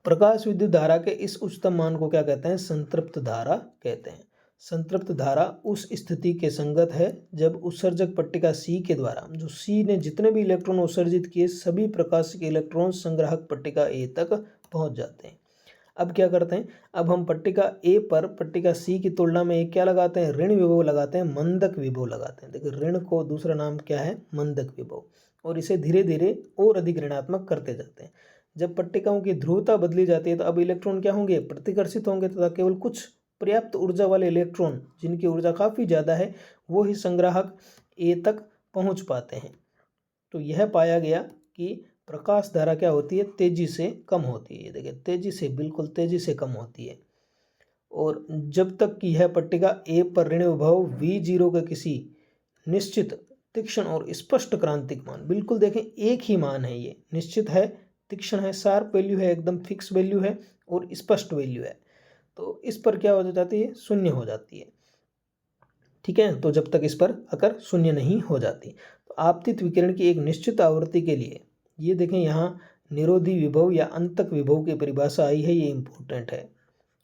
प्रकाश विद्युत धारा के इस उच्चतम मान को क्या कहते हैं, संतृप्त धारा कहते हैं। संतृप्त धारा उस स्थिति के संगत है जब उत्सर्जक पट्टिका सी के द्वारा, जो सी ने जितने भी इलेक्ट्रॉन उत्सर्जित किए, सभी प्रकाशिक इलेक्ट्रॉन संग्राहक पट्टिका ए तक पहुंच जाते हैं। अब क्या करते हैं, अब हम पट्टिका ए पर पट्टिका सी की तुलना में एक क्या लगाते हैं, ऋण विभव लगाते हैं, मंदक विभव लगाते हैं। देखिए ऋण को दूसरा नाम क्या है, मंदक विभव, और इसे धीरे धीरे और अधिक ऋणात्मक करते जाते हैं। जब पट्टिकाओं की ध्रुवता बदली जाती है तो अब इलेक्ट्रॉन क्या होंगे, प्रतिकर्षित होंगे, तथा केवल कुछ पर्याप्त ऊर्जा वाले इलेक्ट्रॉन जिनकी ऊर्जा काफ़ी ज़्यादा है वो ही संग्राहक ए तक पहुंच पाते हैं। तो यह पाया गया कि प्रकाश धारा क्या होती है, तेजी से कम होती है। देखिए तेजी से, बिल्कुल तेजी से कम होती है। और जब तक कि यह पट्टिका ए पर ऋण विभव V0 के किसी निश्चित, तीक्ष्ण और स्पष्ट क्रांतिक मान, बिल्कुल देखें एक ही मान है, ये निश्चित है, तीक्ष्ण है, शार्प वैल्यू है, एकदम फिक्स वैल्यू है और स्पष्ट वैल्यू है, तो इस पर क्या हो जाती है, शून्य हो जाती है। ठीक है, तो जब तक इस पर आकर शून्य नहीं हो जाती। तो आपतित विकिरण की एक निश्चित आवृत्ति के लिए, ये देखें यहाँ निरोधी विभव या अंतक विभव की परिभाषा आई है, ये इंपॉर्टेंट है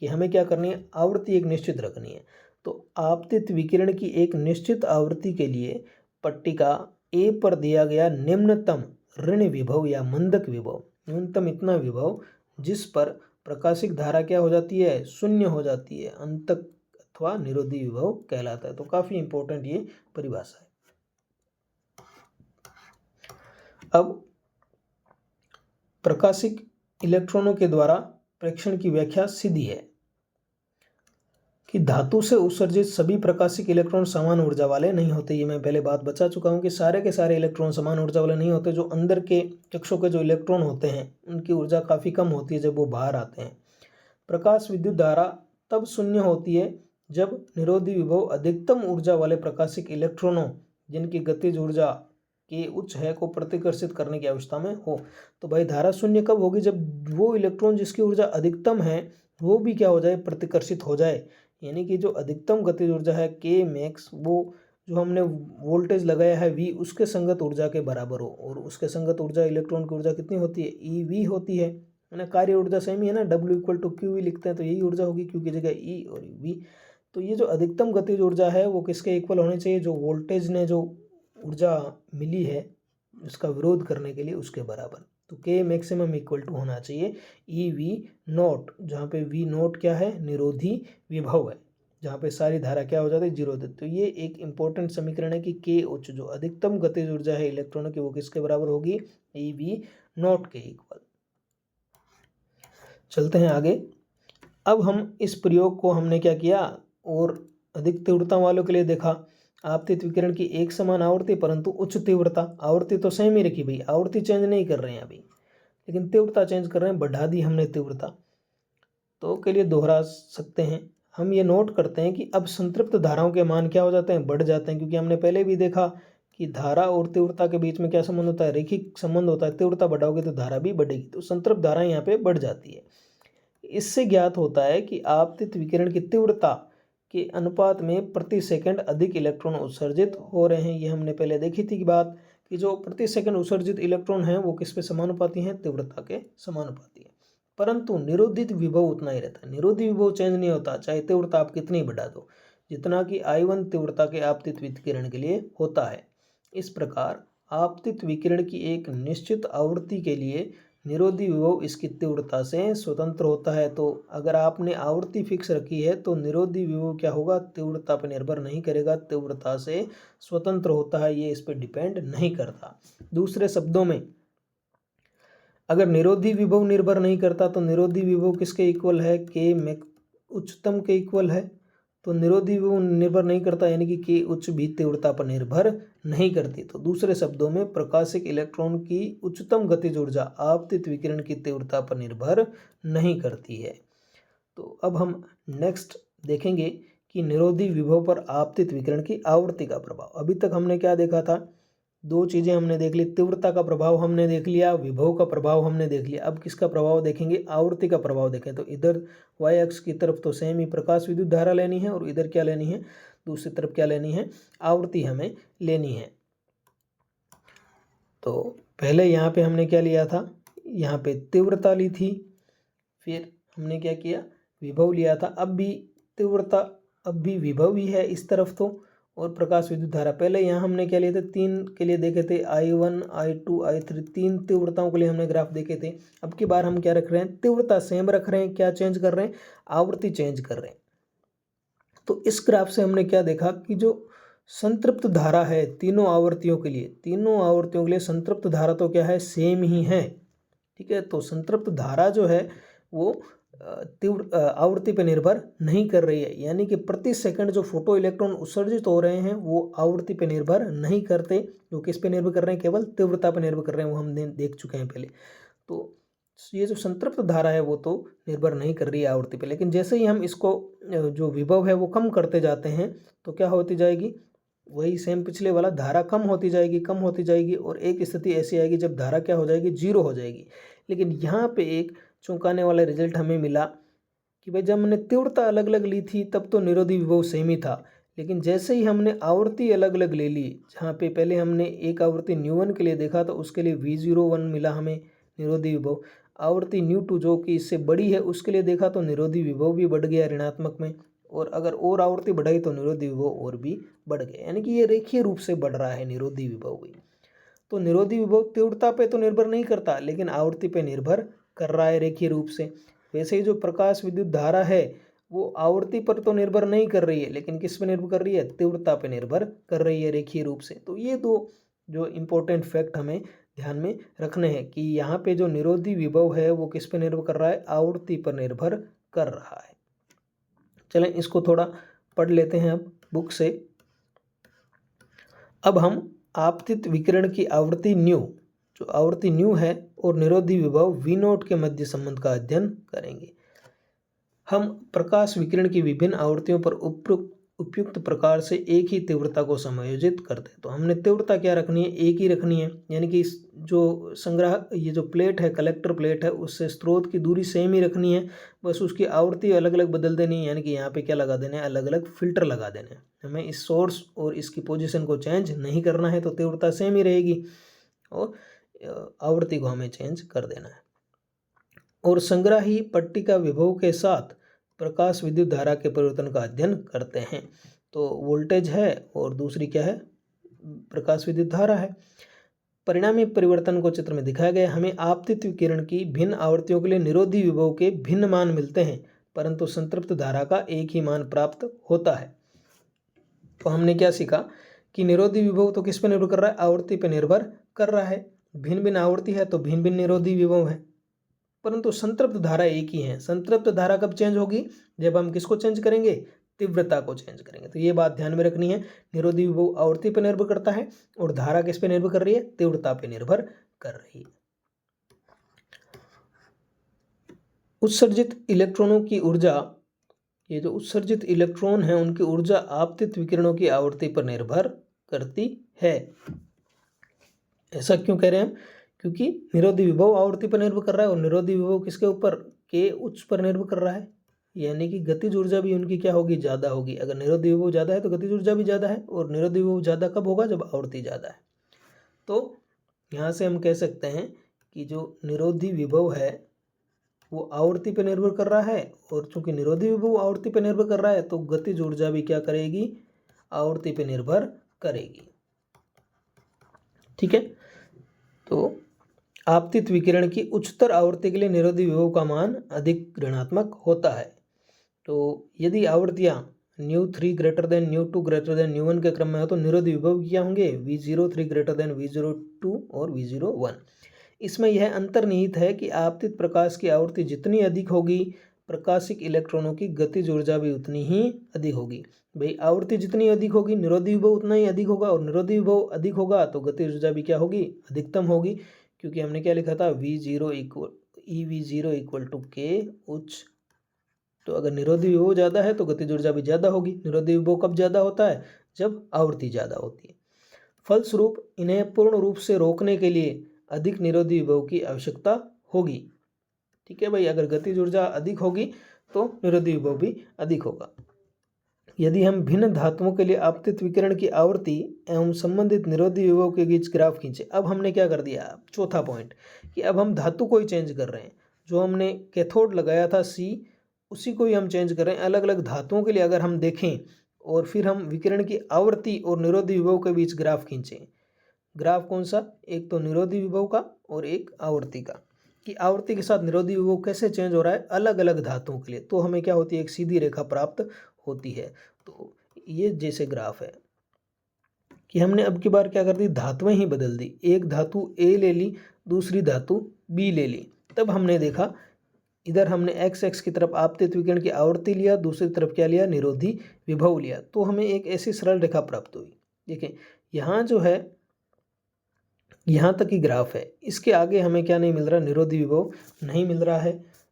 कि हमें क्या करनी है, आवृत्ति एक निश्चित रखनी है। तो आपतित विकिरण की एक निश्चित आवृत्ति के लिए पट्टिका ए पर दिया गया निम्नतम ऋण विभव या मंदक विभव, न्यूनतम इतना विभव जिस पर प्रकाशिक धारा क्या हो जाती है, शून्य हो जाती है, अंतक अथवा निरोधी विभव कहलाता है। तो काफी इंपॉर्टेंट ये परिभाषा है। अब प्रकाशिक इलेक्ट्रॉनों के द्वारा प्रेक्षण की व्याख्या सीधी है कि धातु से उत्सर्जित सभी प्रकाशिक इलेक्ट्रॉन समान ऊर्जा वाले नहीं होते। ये मैं पहले बात बता चुका हूँ कि सारे के सारे इलेक्ट्रॉन समान ऊर्जा वाले नहीं होते। जो अंदर के कक्षों के जो इलेक्ट्रॉन होते हैं उनकी ऊर्जा काफ़ी कम होती है जब वो बाहर आते हैं। प्रकाश विद्युत धारा तब शून्य होती है जब निरोधी विभव अधिकतम ऊर्जा वाले प्रकाशिक इलेक्ट्रॉनों जिनकी गतिज ऊर्जा के उच्च है को प्रतिकर्षित करने की अवस्था में हो। तो भाई धारा शून्य कब होगी, जब वो इलेक्ट्रॉन जिसकी ऊर्जा अधिकतम है वो भी क्या हो जाए, प्रतिकर्षित हो जाए। यानी कि जो अधिकतम गतिज ऊर्जा है के मैक्स, वो जो हमने वोल्टेज लगाया है V उसके संगत ऊर्जा के बराबर हो, और उसके संगत ऊर्जा इलेक्ट्रॉन की ऊर्जा कितनी होती है, EV होती है ना। कार्य ऊर्जा सेम ही है ना, W = QV लिखते हैं तो यही ऊर्जा होगी, Q की जगह E और V। तो ये जो अधिकतम गतिज ऊर्जा है वो किसके इक्वल होनी चाहिए, जो वोल्टेज ने जो ऊर्जा मिली है उसका विरोध करने के लिए उसके बराबर। तो के मैक्सिमम इक्वल टू होना चाहिए EV0, जहाँ पे V0 क्या है, निरोधी विभव है, जहाँ पे सारी धारा क्या हो जाती है, जीरो होती है। तो ये एक इंपॉर्टेंट समीकरण है कि के उच्च, जो अधिकतम गतिज ऊर्जा है इलेक्ट्रॉनों की, वो किसके बराबर होगी, EV0 के इक्वल। चलते हैं आगे। अब हम इस प्रयोग को हमने क्या किया, और अधिक तीव्रता वालों के लिए देखा। आपतित विकिरण की एक समान आवृत्ति परंतु उच्च तीव्रता, आवृत्ति तो सेम ही रखी भाई, आवृत्ति चेंज नहीं कर रहे हैं अभी, लेकिन तीव्रता चेंज कर रहे हैं, बढ़ा दी हमने तीव्रता। तो के लिए दोहरा सकते हैं। हम ये नोट करते हैं कि अब संतृप्त धाराओं के मान क्या हो जाते हैं, बढ़ जाते हैं, क्योंकि हमने पहले भी देखा कि धारा और तीव्रता के बीच में क्या संबंध होता है, रैखिक संबंध होता है। तीव्रता बढ़ाओगे तो धारा भी बढ़ेगी, तो संतृप्त धारा यहाँ पे बढ़ जाती है। इससे ज्ञात होता है कि आपतित विकिरण की तीव्रता के अनुपात में प्रति सेकंड अधिक इलेक्ट्रॉन उत्सर्जित हो रहे हैं। ये हमने पहले देखी थी कि बात, कि जो प्रति सेकंड उत्सर्जित इलेक्ट्रॉन हैं वो किस पे समानुपाती हैं, तीव्रता के समानुपाती है। परंतु निरोधित विभव उतना ही रहता है, निरोधी विभव चेंज नहीं होता, चाहे तीव्रता आप कितनी बढ़ा दो, जितना कि I1 तीव्रता के आपतित विकिरण के लिए होता है। इस प्रकार आपतित विकिरण की एक निश्चित आवृत्ति के लिए निरोधी विभव इसकी तीव्रता से स्वतंत्र होता है। तो अगर आपने आवृत्ति फिक्स रखी है तो निरोधी विभव क्या होगा, तीव्रता पर निर्भर नहीं करेगा, तीव्रता से स्वतंत्र होता है, ये इस पर डिपेंड नहीं करता। दूसरे शब्दों में, अगर निरोधी विभव निर्भर नहीं करता तो निरोधी विभव किसके इक्वल है, के उच्चतम के इक्वल है, तो निरोधी विभव निर्भर नहीं करता, यानी कि के उच्च भी तीव्रता पर निर्भर नहीं करती। तो दूसरे शब्दों में प्रकाशिक इलेक्ट्रॉन की उच्चतम गतिज ऊर्जा आपतित विकिरण की तीव्रता पर निर्भर नहीं करती है। तो अब हम नेक्स्ट देखेंगे कि निरोधी विभव पर आपतित विकिरण की आवृत्ति का प्रभाव। अभी तक हमने क्या देखा था, दो चीज़ें हमने देख ली, तीव्रता का प्रभाव हमने देख लिया, विभव का प्रभाव हमने देख लिया। अब किसका प्रभाव देखेंगे, आवृत्ति का प्रभाव देखें। तो इधर वाई अक्ष की तरफ तो सेम ही प्रकाश विद्युत धारा लेनी है, और इधर क्या लेनी है, दूसरी तरफ क्या लेनी है, आवृत्ति हमें लेनी है। तो पहले यहाँ पे हमने क्या लिया था, यहाँ पे तीव्रता ली थी, फिर हमने क्या किया, विभव लिया था। अब भी तीव्रता, अब भी विभव ही है इस तरफ तो, और प्रकाश विद्युत धारा। पहले यहाँ हमने क्या लिए थे, 3 के लिए देखे थे, I1 I2 I3, 3 तीव्रताओं के लिए हमने ग्राफ देखे थे। अब की बार हम क्या रख रहे हैं, तीव्रता सेम रख रहे हैं, क्या चेंज कर रहे हैं, आवृत्ति चेंज कर रहे हैं। तो इस ग्राफ से हमने क्या देखा कि जो संतृप्त धारा है तीनों आवृत्तियों के लिए, तीनों आवृत्तियों के लिए संतृप्त धारा तो क्या है, सेम ही है। ठीक है, तो संतृप्त धारा जो है वो तीव्र आवृत्ति पर निर्भर नहीं कर रही है, यानी कि प्रति सेकंड जो फोटो इलेक्ट्रॉन उत्सर्जित हो रहे हैं वो आवृत्ति पर निर्भर नहीं करते। जो किस पे निर्भर कर रहे हैं, केवल तीव्रता पर निर्भर कर रहे हैं, वो हम देख चुके हैं पहले। तो ये जो संतृप्त धारा है वो तो निर्भर नहीं कर रही है आवृत्ति पे, लेकिन जैसे ही हम इसको जो विभव है वो कम करते जाते हैं तो क्या होती जाएगी, वही सेम पिछले वाला, धारा कम होती जाएगी, कम होती जाएगी, और एक स्थिति ऐसी आएगी जब धारा क्या हो जाएगी, जीरो हो जाएगी। लेकिन यहाँ पे एक चौंकाने वाला रिजल्ट हमें मिला कि भाई जब हमने तीव्रता अलग अलग ली थी तब तो निरोधी विभव सेम ही था, लेकिन जैसे ही हमने आवृत्ति अलग अलग ले ली, जहाँ पे पहले हमने एक आवृत्ति ν1 के लिए देखा तो उसके लिए V01 मिला हमें निरोधी विभव, आवृत्ति ν2 जो कि इससे बड़ी है उसके लिए देखा तो निरोधी विभव भी बढ़ गया ऋणात्मक में, और अगर और आवृत्ति बढ़ाई तो निरोधी विभव और भी बढ़ गया, यानी कि ये रेखीय रूप से बढ़ रहा है निरोधी विभव भी। तो निरोधी विभव तीव्रता पे तो निर्भर नहीं करता, लेकिन आवृत्ति पे निर्भर कर रहा है रेखीय रूप से। वैसे ही जो प्रकाश विद्युत धारा है वो आवृत्ति पर तो निर्भर नहीं कर रही है, लेकिन किस पे निर्भर कर रही है, तीव्रता पे निर्भर कर रही है रेखीय रूप से। तो ये दो जो इम्पोर्टेंट फैक्ट हमें ध्यान में रखने हैं कि यहाँ पे जो निरोधी विभव है वो किस पे निर्भर कर रहा है, आवृत्ति पर निर्भर कर रहा है। चलें इसको थोड़ा पढ़ लेते हैं अब बुक से। अब हम आपतित विकिरण की आवृत्ति न्यू, जो आवृत्ति न्यू है, और निरोधी विभव V0 के मध्य संबंध का अध्ययन करेंगे। हम प्रकाश विकिरण की विभिन्न आवृत्तियों पर उपयुक्त प्रकार से एक ही तीव्रता को समायोजित करते हैं। तो हमने तीव्रता क्या रखनी है, एक ही रखनी है, यानी कि जो संग्रह, ये जो प्लेट है, कलेक्टर प्लेट है, उससे स्रोत की दूरी सेम ही रखनी है, बस उसकी आवृत्ति अलग अलग बदल देनी है, यानी कि यहाँ पे क्या लगा देना है, अलग अलग फिल्टर लगा देने हैं। हमें इस सोर्स और इसकी पोजीशन को चेंज नहीं करना है, तो तीव्रता सेम ही रहेगी, और आवृत्ति को हमें चेंज कर देना है। और संग्राही पट्टिका विभव के साथ प्रकाश विद्युत धारा के परिवर्तन का अध्ययन करते हैं। तो वोल्टेज है और दूसरी क्या है, प्रकाश विद्युत धारा है। परिणामी परिवर्तन को चित्र में दिखाया गया। हमें आपतित विकिरण की भिन्न आवृत्तियों के लिए निरोधी विभव के भिन्न मान मिलते हैं, परंतु संतृप्त धारा का एक ही मान प्राप्त होता है। तो हमने क्या सीखा कि निरोधी विभव तो किस पे निर्भर कर रहा है, आवृत्ति पे निर्भर कर रहा है। भिन्न भिन्न आवृत्ति है तो भिन्न भिन्न निरोधी विभव है, परंतु संतृप्त धारा एक ही है। संतृप्त धारा कब चेंज होगी, जब हम किसको चेंज करेंगे, तीव्रता को चेंज करेंगे। तो ये बात ध्यान में रखनी है, निरोधी विभव आवृत्ति पर निर्भर करता है और धारा किस पे निर्भर कर रही है, तीव्रता पे निर्भर कर रही है। उत्सर्जित इलेक्ट्रॉनों की ऊर्जा, ये जो उत्सर्जित इलेक्ट्रॉन है उनकी ऊर्जा आपतित विकिरणों की आवृत्ति पर निर्भर करती है। ऐसा क्यों कह रहे हैं हम, क्योंकि निरोधी विभव आवृत्ति पर निर्भर कर रहा है, और निरोधी विभव किसके ऊपर, के उच्च पर निर्भर कर रहा है, यानी कि गतिज ऊर्जा भी उनकी क्या होगी, ज़्यादा होगी। अगर निरोधी विभव ज़्यादा है तो गतिज ऊर्जा भी ज़्यादा है, और निरोधी विभव ज़्यादा कब होगा, जब आवृत्ति ज़्यादा है। तो यहाँ से हम कह सकते हैं कि जो निरोधी विभव है वो आवृत्ति पर निर्भर कर रहा है, और चूंकि निरोधी विभव आवृत्ति पर निर्भर कर रहा है तो गतिज ऊर्जा भी क्या करेगी, आवृत्ति पर निर्भर करेगी। ठीक है, तो आपतित विकिरण की उच्चतर आवृत्ति के लिए निरोधी विभव का मान अधिक ऋणात्मक होता है। तो यदि आवृत्तियाँ ν3 ग्रेटर देन ν2 ग्रेटर देन ν1 के क्रम में हो तो निरोधी विभव क्या होंगे, V03 ग्रेटर देन V02 और V01। इसमें यह अंतर्निहित है कि आपतित प्रकाश की आवृत्ति जितनी अधिक होगी प्रकाशिक इलेक्ट्रॉनों की गतिज ऊर्जा भी उतनी ही अधिक होगी। भाई आवृत्ति जितनी अधिक होगी निरोधी विभव उतना ही अधिक होगा, और निरोधी विभव अधिक होगा तो गतिज ऊर्जा भी क्या होगी, अधिकतम होगी। क्योंकि हमने क्या लिखा था, EV0 इक्वल टू K उच्च। तो अगर निरोधी विभव ज़्यादा है तो गतिज ऊर्जा भी ज़्यादा होगी। निरोधी विभव कब ज़्यादा होता है, जब आवृत्ति ज़्यादा होती है। फलस्वरूप इन्हें पूर्ण रूप से रोकने के लिए अधिक निरोधी विभव की आवश्यकता होगी। ठीक है भाई, अगर गतिज ऊर्जा अधिक होगी तो निरोधी विभव भी अधिक होगा। यदि हम भिन्न धातुओं के लिए आपतित विकिरण की आवृत्ति एवं संबंधित निरोधी विभव के बीच ग्राफ खींचे। अब हमने क्या कर दिया, चौथा पॉइंट, कि अब हम धातु को ही चेंज कर रहे हैं। जो हमने कैथोड लगाया था C, उसी को ही हम चेंज कर रहे हैं। अलग अलग धातुओं के लिए अगर हम देखें और फिर हम विकिरण की आवृत्ति और निरोधी विभव के बीच ग्राफ खींचें। ग्राफ कौन सा, एक तो निरोधी विभव का और एक आवृत्ति का, कि आवृत्ति के साथ निरोधी विभव कैसे चेंज हो रहा है अलग अलग धातुओं के लिए। तो हमें क्या होती है, एक सीधी रेखा प्राप्त होती है। तो ये जैसे ग्राफ है कि हमने अब की बार क्या कर दी, धातुएं ही बदल दी। एक धातु A ले ली, दूसरी धातु B ले ली। तब हमने देखा इधर हमने x की तरफ आपतित विकिरण की आवृत्ति लिया, दूसरी तरफ क्या लिया, निरोधी विभव लिया। तो हमें एक ऐसी सरल रेखा प्राप्त हुई। देखिए यहाँ जो है, यहाँ तक ही ग्राफ है, इसके आगे हमें क्या नहीं मिल रहा, निरोधी विभव नहीं मिल रहा है।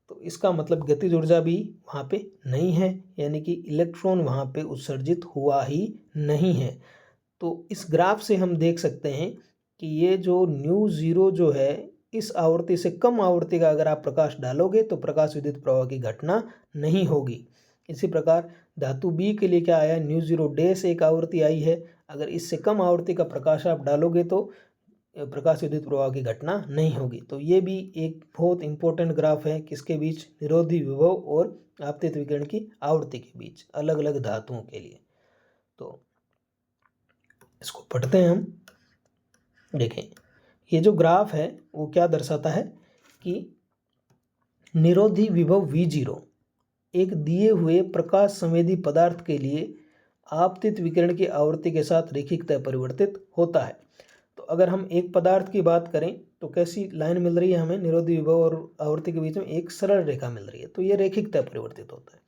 तो इसका मतलब गतिज ऊर्जा भी वहाँ पे नहीं है, यानी कि इलेक्ट्रॉन वहाँ पे उत्सर्जित हुआ ही नहीं है। तो इस ग्राफ से हम देख सकते हैं कि ये जो 𝛎0 जो है, इस आवृत्ति से कम आवृत्ति का अगर आप प्रकाश डालोगे तो प्रकाश विद्युत प्रवाह की घटना नहीं होगी। इसी प्रकार धातु B के लिए क्या आया, 𝛎0 एक आवृत्ति आई है। अगर इससे कम आवृत्ति का प्रकाश आप डालोगे तो प्रकाश विद्युत प्रवाह की घटना नहीं होगी। तो ये भी एक बहुत इंपॉर्टेंट ग्राफ है, किसके बीच, निरोधी विभव और आपतित विकिरण की आवृत्ति के बीच, अलग अलग धातुओं के लिए। तो इसको पढ़ते हैं हम। देखें ये जो ग्राफ है वो क्या दर्शाता है कि निरोधी विभव V0 एक दिए हुए प्रकाश संवेदी पदार्थ के लिए आपतित विकिरण की आवृत्ति के साथ रैखिकतः परिवर्तित होता है। तो अगर हम एक पदार्थ की बात करें तो कैसी लाइन मिल रही है हमें, निरोधी विभव और आवृत्ति के बीच में एक सरल रेखा मिल रही है। तो ये रैखिकतः परिवर्तित होता है।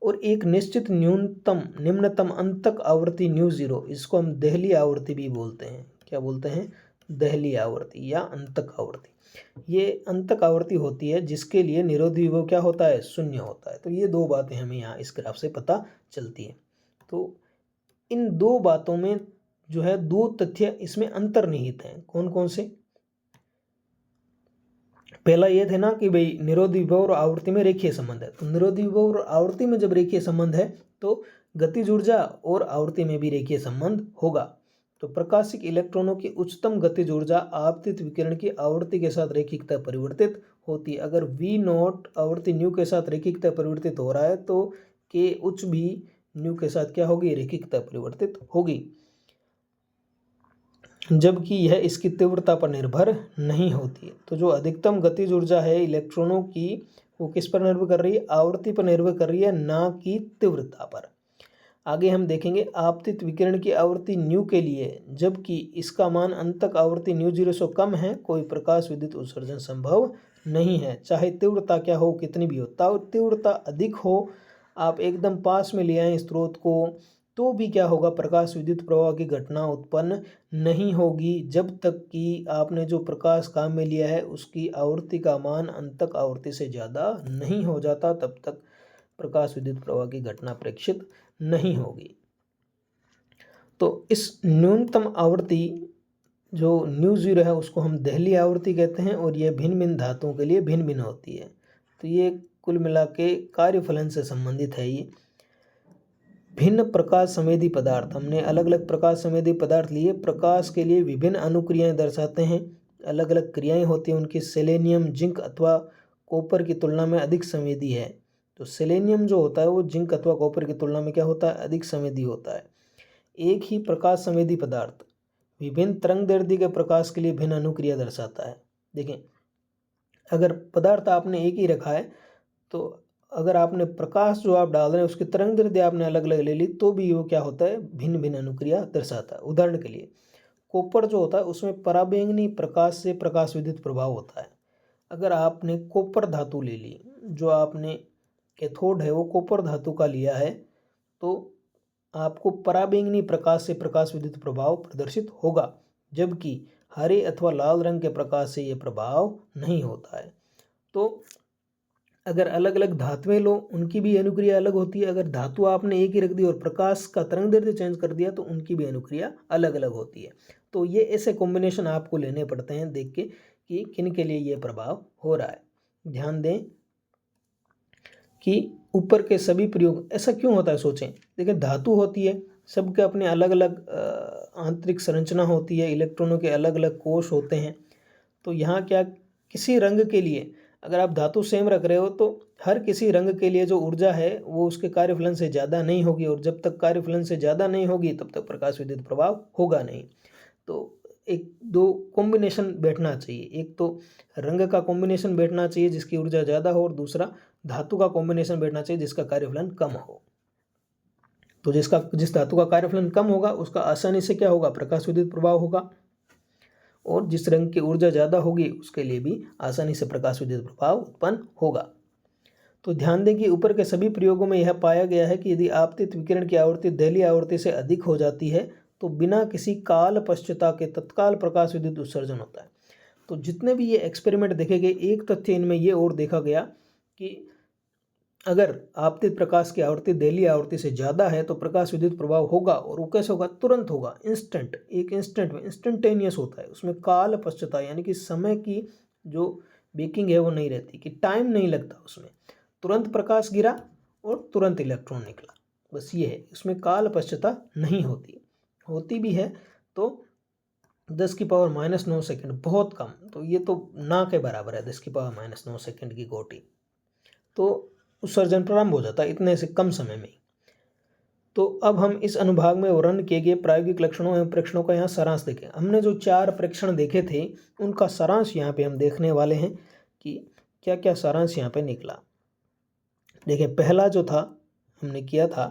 और एक निश्चित निम्नतम अंतक आवृत्ति 𝛎0, इसको हम देहली आवृत्ति भी बोलते हैं। क्या बोलते हैं, देहली आवृत्ति या अंतक आवृत्ति। ये अंतक आवृत्ति होती है जिसके लिए निरोधी विभव क्या होता है, शून्य होता है। तो ये दो बातें हमें यहाँ इस ग्राफ से पता चलती है। तो इन दो बातों में जो है दो तथ्य इसमें अंतर्निहित हैं। कौन कौन से, पहला ये थे ना कि भाई निरोधी विभव और आवृत्ति में रेखीय संबंध है। तो निरोधी विभव और आवृत्ति में जब रेखीय संबंध है तो गतिज ऊर्जा और आवृत्ति में भी रेखीय संबंध होगा। तो प्रकाशिक इलेक्ट्रॉनों की उच्चतम गतिज ऊर्जा आपतित विकिरण की आवृत्ति के साथ रैखिकतः परिवर्तित होती है। अगर V0 आवृत्ति 𝛎 के साथ रैखिकतः परिवर्तित हो रहा है तो K उच्च भी 𝛎 के साथ क्या होगी, रैखिकतः परिवर्तित होगी, जबकि यह इसकी तीव्रता पर निर्भर नहीं होती है। तो जो अधिकतम गतिज ऊर्जा है इलेक्ट्रॉनों की वो किस पर निर्भर कर रही है, आवृत्ति पर निर्भर कर रही है, ना कि तीव्रता पर। आगे हम देखेंगे आपतित विकिरण की आवृत्ति 𝛎 के लिए, जबकि इसका मान अंतक आवृत्ति 𝛎0 से कम है, कोई प्रकाश विद्युत उत्सर्जन संभव नहीं है, चाहे तीव्रता क्या हो, कितनी भी हो। तीव्रता अधिक हो, आप एकदम पास में ले आए स्रोत को, तो भी क्या होगा, प्रकाश विद्युत प्रवाह की घटना उत्पन्न नहीं होगी, जब तक कि आपने जो प्रकाश काम में लिया है उसकी आवृत्ति का मान अंतक आवृत्ति से ज़्यादा नहीं हो जाता, तब तक प्रकाश विद्युत प्रवाह की घटना प्रेक्षित नहीं होगी। तो इस न्यूनतम आवृत्ति जो 𝛎0 है उसको हम देहली आवृत्ति कहते हैं, और ये भिन्न भिन्न धातुओं के लिए भिन्न भिन्न होती है। तो ये कुल मिला के कार्यफलन से संबंधित है। ये भिन्न प्रकाश संवेदी पदार्थ, हमने अलग अलग प्रकाश संवेदी पदार्थ लिए, प्रकाश के लिए विभिन्न अनुक्रियाएं दर्शाते हैं, अलग अलग क्रियाएं होती हैं उनकी। सेलेनियम जिंक अथवा कॉपर की तुलना में अधिक संवेदी है। तो सेलेनियम जो होता है वो जिंक अथवा कॉपर की तुलना में क्या होता है, अधिक संवेदी होता है। एक ही प्रकाश संवेदी पदार्थ विभिन्न तरंगदैर्ध्य के प्रकाश के लिए भिन्न अनुक्रिया दर्शाता है। देखें अगर पदार्थ आपने एक ही रखा है तो अगर आपने प्रकाश जो आप डाल रहे हैं उसकी तरंगदैर्ध्य आपने अलग अलग ले ली तो भी वो क्या होता है, भिन्न भिन्न अनुक्रिया दर्शाता है। उदाहरण के लिए कॉपर जो होता है उसमें पराबैंगनी प्रकाश से प्रकाश विद्युत प्रभाव होता है। अगर आपने कॉपर धातु ले ली, जो आपने कैथोड है वो कॉपर धातु का लिया है तो आपको पराबैंगनी प्रकाश से प्रकाश विद्युत प्रभाव प्रदर्शित होगा, जबकि हरे अथवा लाल रंग के प्रकाश से यह प्रभाव नहीं होता है। तो अगर अलग अलग धातुएं लो उनकी भी अनुक्रिया अलग होती है। अगर धातु आपने एक ही रख दी और प्रकाश का तरंगदैर्ध्य चेंज कर दिया तो उनकी भी अनुक्रिया अलग अलग होती है। तो ये ऐसे कॉम्बिनेशन आपको लेने पड़ते हैं देख के कि किन के लिए ये प्रभाव हो रहा है। ध्यान दें कि ऊपर के सभी प्रयोग, ऐसा क्यों होता है सोचें। देखिए धातु होती है, सबके अपने अलग अलग आंतरिक संरचना होती है, इलेक्ट्रॉनों के अलग अलग कोश होते हैं। तो यहाँ क्या किसी रंग के लिए अगर आप धातु सेम रख रहे हो तो हर किसी रंग के लिए जो ऊर्जा है वो उसके कार्यफलन से ज़्यादा नहीं होगी, और जब तक कार्यफलन से ज़्यादा नहीं होगी तब तक प्रकाश विद्युत प्रभाव होगा नहीं। तो एक दो कॉम्बिनेशन बैठना चाहिए, एक तो रंग का कॉम्बिनेशन बैठना चाहिए जिसकी ऊर्जा ज़्यादा हो, और दूसरा धातु का कॉम्बिनेशन बैठना चाहिए जिसका कार्यफलन कम हो। तो जिस धातु का कार्यफलन कम होगा उसका आसानी से क्या होगा, प्रकाश विद्युत प्रभाव होगा, और जिस रंग की ऊर्जा ज़्यादा होगी उसके लिए भी आसानी से प्रकाश विद्युत प्रभाव उत्पन्न होगा। तो ध्यान दें कि ऊपर के सभी प्रयोगों में यह पाया गया है कि यदि आपतित विकिरण की आवृत्ति दहलीय आवृत्ति से अधिक हो जाती है तो बिना किसी काल पश्चता के तत्काल प्रकाश विद्युत उत्सर्जन होता है। तो जितने भी ये एक्सपेरिमेंट देखे गए, एक तथ्य इनमें ये और देखा गया कि अगर आपतित प्रकाश की आवृत्ति दहलीय आवृत्ति से ज़्यादा है तो प्रकाश विद्युत प्रभाव होगा, और वो कैसे होगा, तुरंत होगा, इंस्टेंट, एक इंस्टेंट में इंस्टेंटेनियस होता है। उसमें काल पश्चता यानी कि समय की जो बेकिंग है वो नहीं रहती, कि टाइम नहीं लगता उसमें, तुरंत प्रकाश गिरा और तुरंत इलेक्ट्रॉन निकला, बस ये है। उसमें काल पश्चता नहीं होती, होती भी है तो 10⁻⁹ सेकंड, बहुत कम। तो ये तो ना के बराबर है 10⁻⁹ सेकंड की गोटी, तो उत्सर्जन प्रारंभ हो जाता है इतने से कम समय में। तो अब हम इस अनुभाग में वर्णन किए गए प्रायोगिक लक्षणों एवं प्रेक्षणों का यहाँ सारांश देखें। हमने जो 4 प्रेक्षण देखे थे उनका सारांश यहाँ पे हम देखने वाले हैं कि क्या क्या सारांश यहाँ पे निकला। देखिए पहला जो था हमने किया था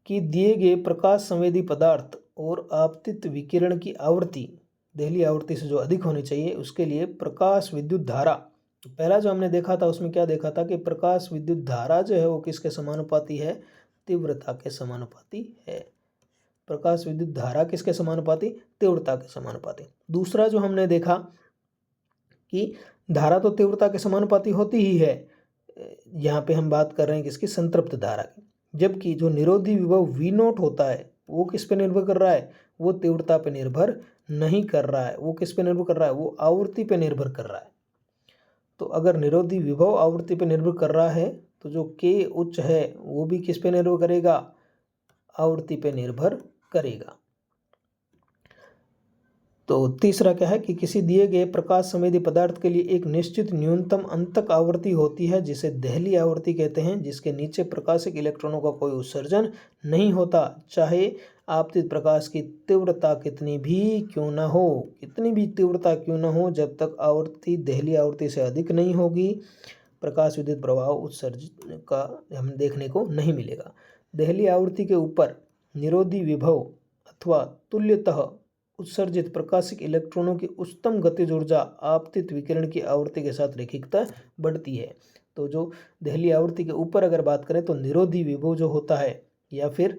कि दिए गए प्रकाश संवेदी पदार्थ और आपतित विकिरण की आवृत्ति दहलीय आवृत्ति से जो अधिक होनी चाहिए उसके लिए प्रकाश विद्युत धारा, तो पहला जो हमने देखा था उसमें क्या देखा था कि प्रकाश विद्युत धारा जो है वो किसके समानुपाती है, तीव्रता के समानुपाती है। प्रकाश विद्युत धारा किसके समानुपाती, तीव्रता के समानुपाती। दूसरा जो हमने देखा कि धारा तो तीव्रता के समानुपाती होती ही है, यहाँ पे हम बात कर रहे हैं किसकी, संतृप्त धारा की, जबकि जो निरोधी विभव V0 होता है वो किस पे निर्भर कर रहा है, वो तीव्रता पे निर्भर नहीं कर रहा है, वो किस पे निर्भर कर रहा है, वो आवृत्ति पे निर्भर कर रहा है। तो अगर निरोधी विभव आवृत्ति पे निर्भर कर रहा है तो जो K उच्च है वो भी किस पे निर्भर करेगा, आवृत्ति पे निर्भर करेगा। तो तीसरा क्या है कि किसी दिए गए प्रकाश संवेदी पदार्थ के लिए एक निश्चित न्यूनतम अंतक आवृत्ति होती है जिसे दहलीय आवृत्ति कहते हैं, जिसके नीचे प्रकाशिक इलेक्ट्रॉनों का कोई उत्सर्जन नहीं होता, चाहे आपतित प्रकाश की तीव्रता कितनी भी क्यों न हो, कितनी भी तीव्रता क्यों न हो, जब तक आवृत्ति दहलीय आवृत्ति से अधिक नहीं होगी प्रकाश विद्युत प्रभाव उत्सर्जन का हमें देखने को नहीं मिलेगा। दहलीय आवृत्ति के ऊपर निरोधी विभव अथवा तुल्यतः उत्सर्जित प्रकाशिक इलेक्ट्रॉनों की उच्चतम गतिज ऊर्जा आपतित विकिरण की आवृत्ति के साथ रैखिकता बढ़ती है। तो जो दहलीय आवृत्ति के ऊपर अगर बात करें तो निरोधी विभव जो होता है या फिर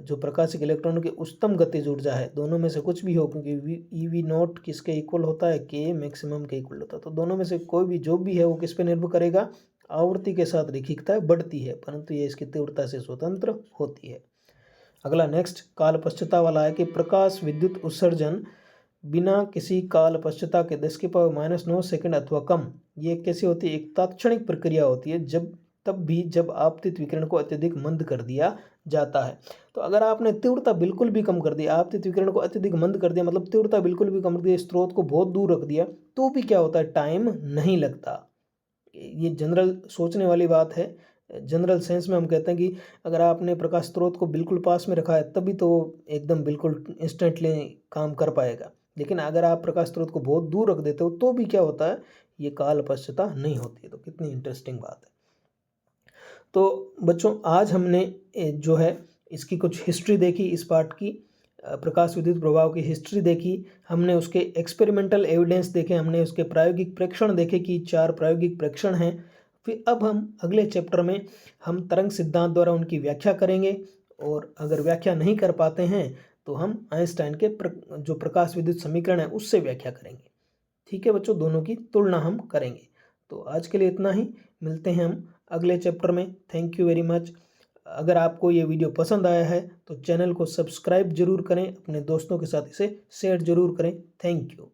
जो प्रकाशिक इलेक्ट्रॉनों की उच्चतम गतिज ऊर्जा है, दोनों में से कुछ भी हो, क्योंकि EV0 किसके इक्वल होता है, K मैक्सिमम के इक्वल होता है। तो दोनों में से कोई भी जो भी है वो किस पे निर्भर करेगा, आवृत्ति के साथ रैखिकता बढ़ती है, परंतु ये इसकी तीव्रता से स्वतंत्र होती है। अगला नेक्स्ट काल पश्चता वाला है कि प्रकाश विद्युत उत्सर्जन बिना किसी काल पश्चता के 10⁻⁹ सेकंड अथवा कम, ये कैसी होती है, एक तात्क्षणिक प्रक्रिया होती है, जब आपतित विकिरण को अत्यधिक मंद कर दिया जाता है। तो अगर आपने तीव्रता बिल्कुल भी कम कर दी, आपतित विकिरण को अत्यधिक मंद कर दिया, मतलब तीव्रता बिल्कुल भी कम कर दिया, स्रोत को बहुत दूर रख दिया, तो भी क्या होता है, टाइम नहीं लगता। ये जनरल सोचने वाली बात है। जनरल सेंस में हम कहते हैं कि अगर आपने प्रकाश स्रोत को बिल्कुल पास में रखा है तभी तो एकदम बिल्कुल इंस्टेंटली काम कर पाएगा, लेकिन अगर आप प्रकाश स्रोत को बहुत दूर रख देते हो तो भी क्या होता है, ये काल पश्चता नहीं होती है। तो कितनी इंटरेस्टिंग बात है। तो बच्चों आज हमने जो है इसकी कुछ हिस्ट्री देखी, इस पार्ट की प्रकाश विद्युत प्रभाव की हिस्ट्री देखी, हमने उसके एक्सपेरिमेंटल एविडेंस देखे, हमने उसके प्रायोगिक प्रेक्षण देखे कि 4 प्रायोगिक प्रेक्षण हैं, फिर अब हम अगले चैप्टर में हम तरंग सिद्धांत द्वारा उनकी व्याख्या करेंगे, और अगर व्याख्या नहीं कर पाते हैं तो हम आइंस्टाइन के जो प्रकाश विद्युत समीकरण है उससे व्याख्या करेंगे। ठीक है बच्चों, दोनों की तुलना हम करेंगे। तो आज के लिए इतना ही, मिलते हैं हम अगले चैप्टर में। Thank you very much. अगर आपको ये वीडियो पसंद आया है तो चैनल को सब्सक्राइब जरूर करें, अपने दोस्तों के साथ इसे शेयर जरूर करें। Thank you.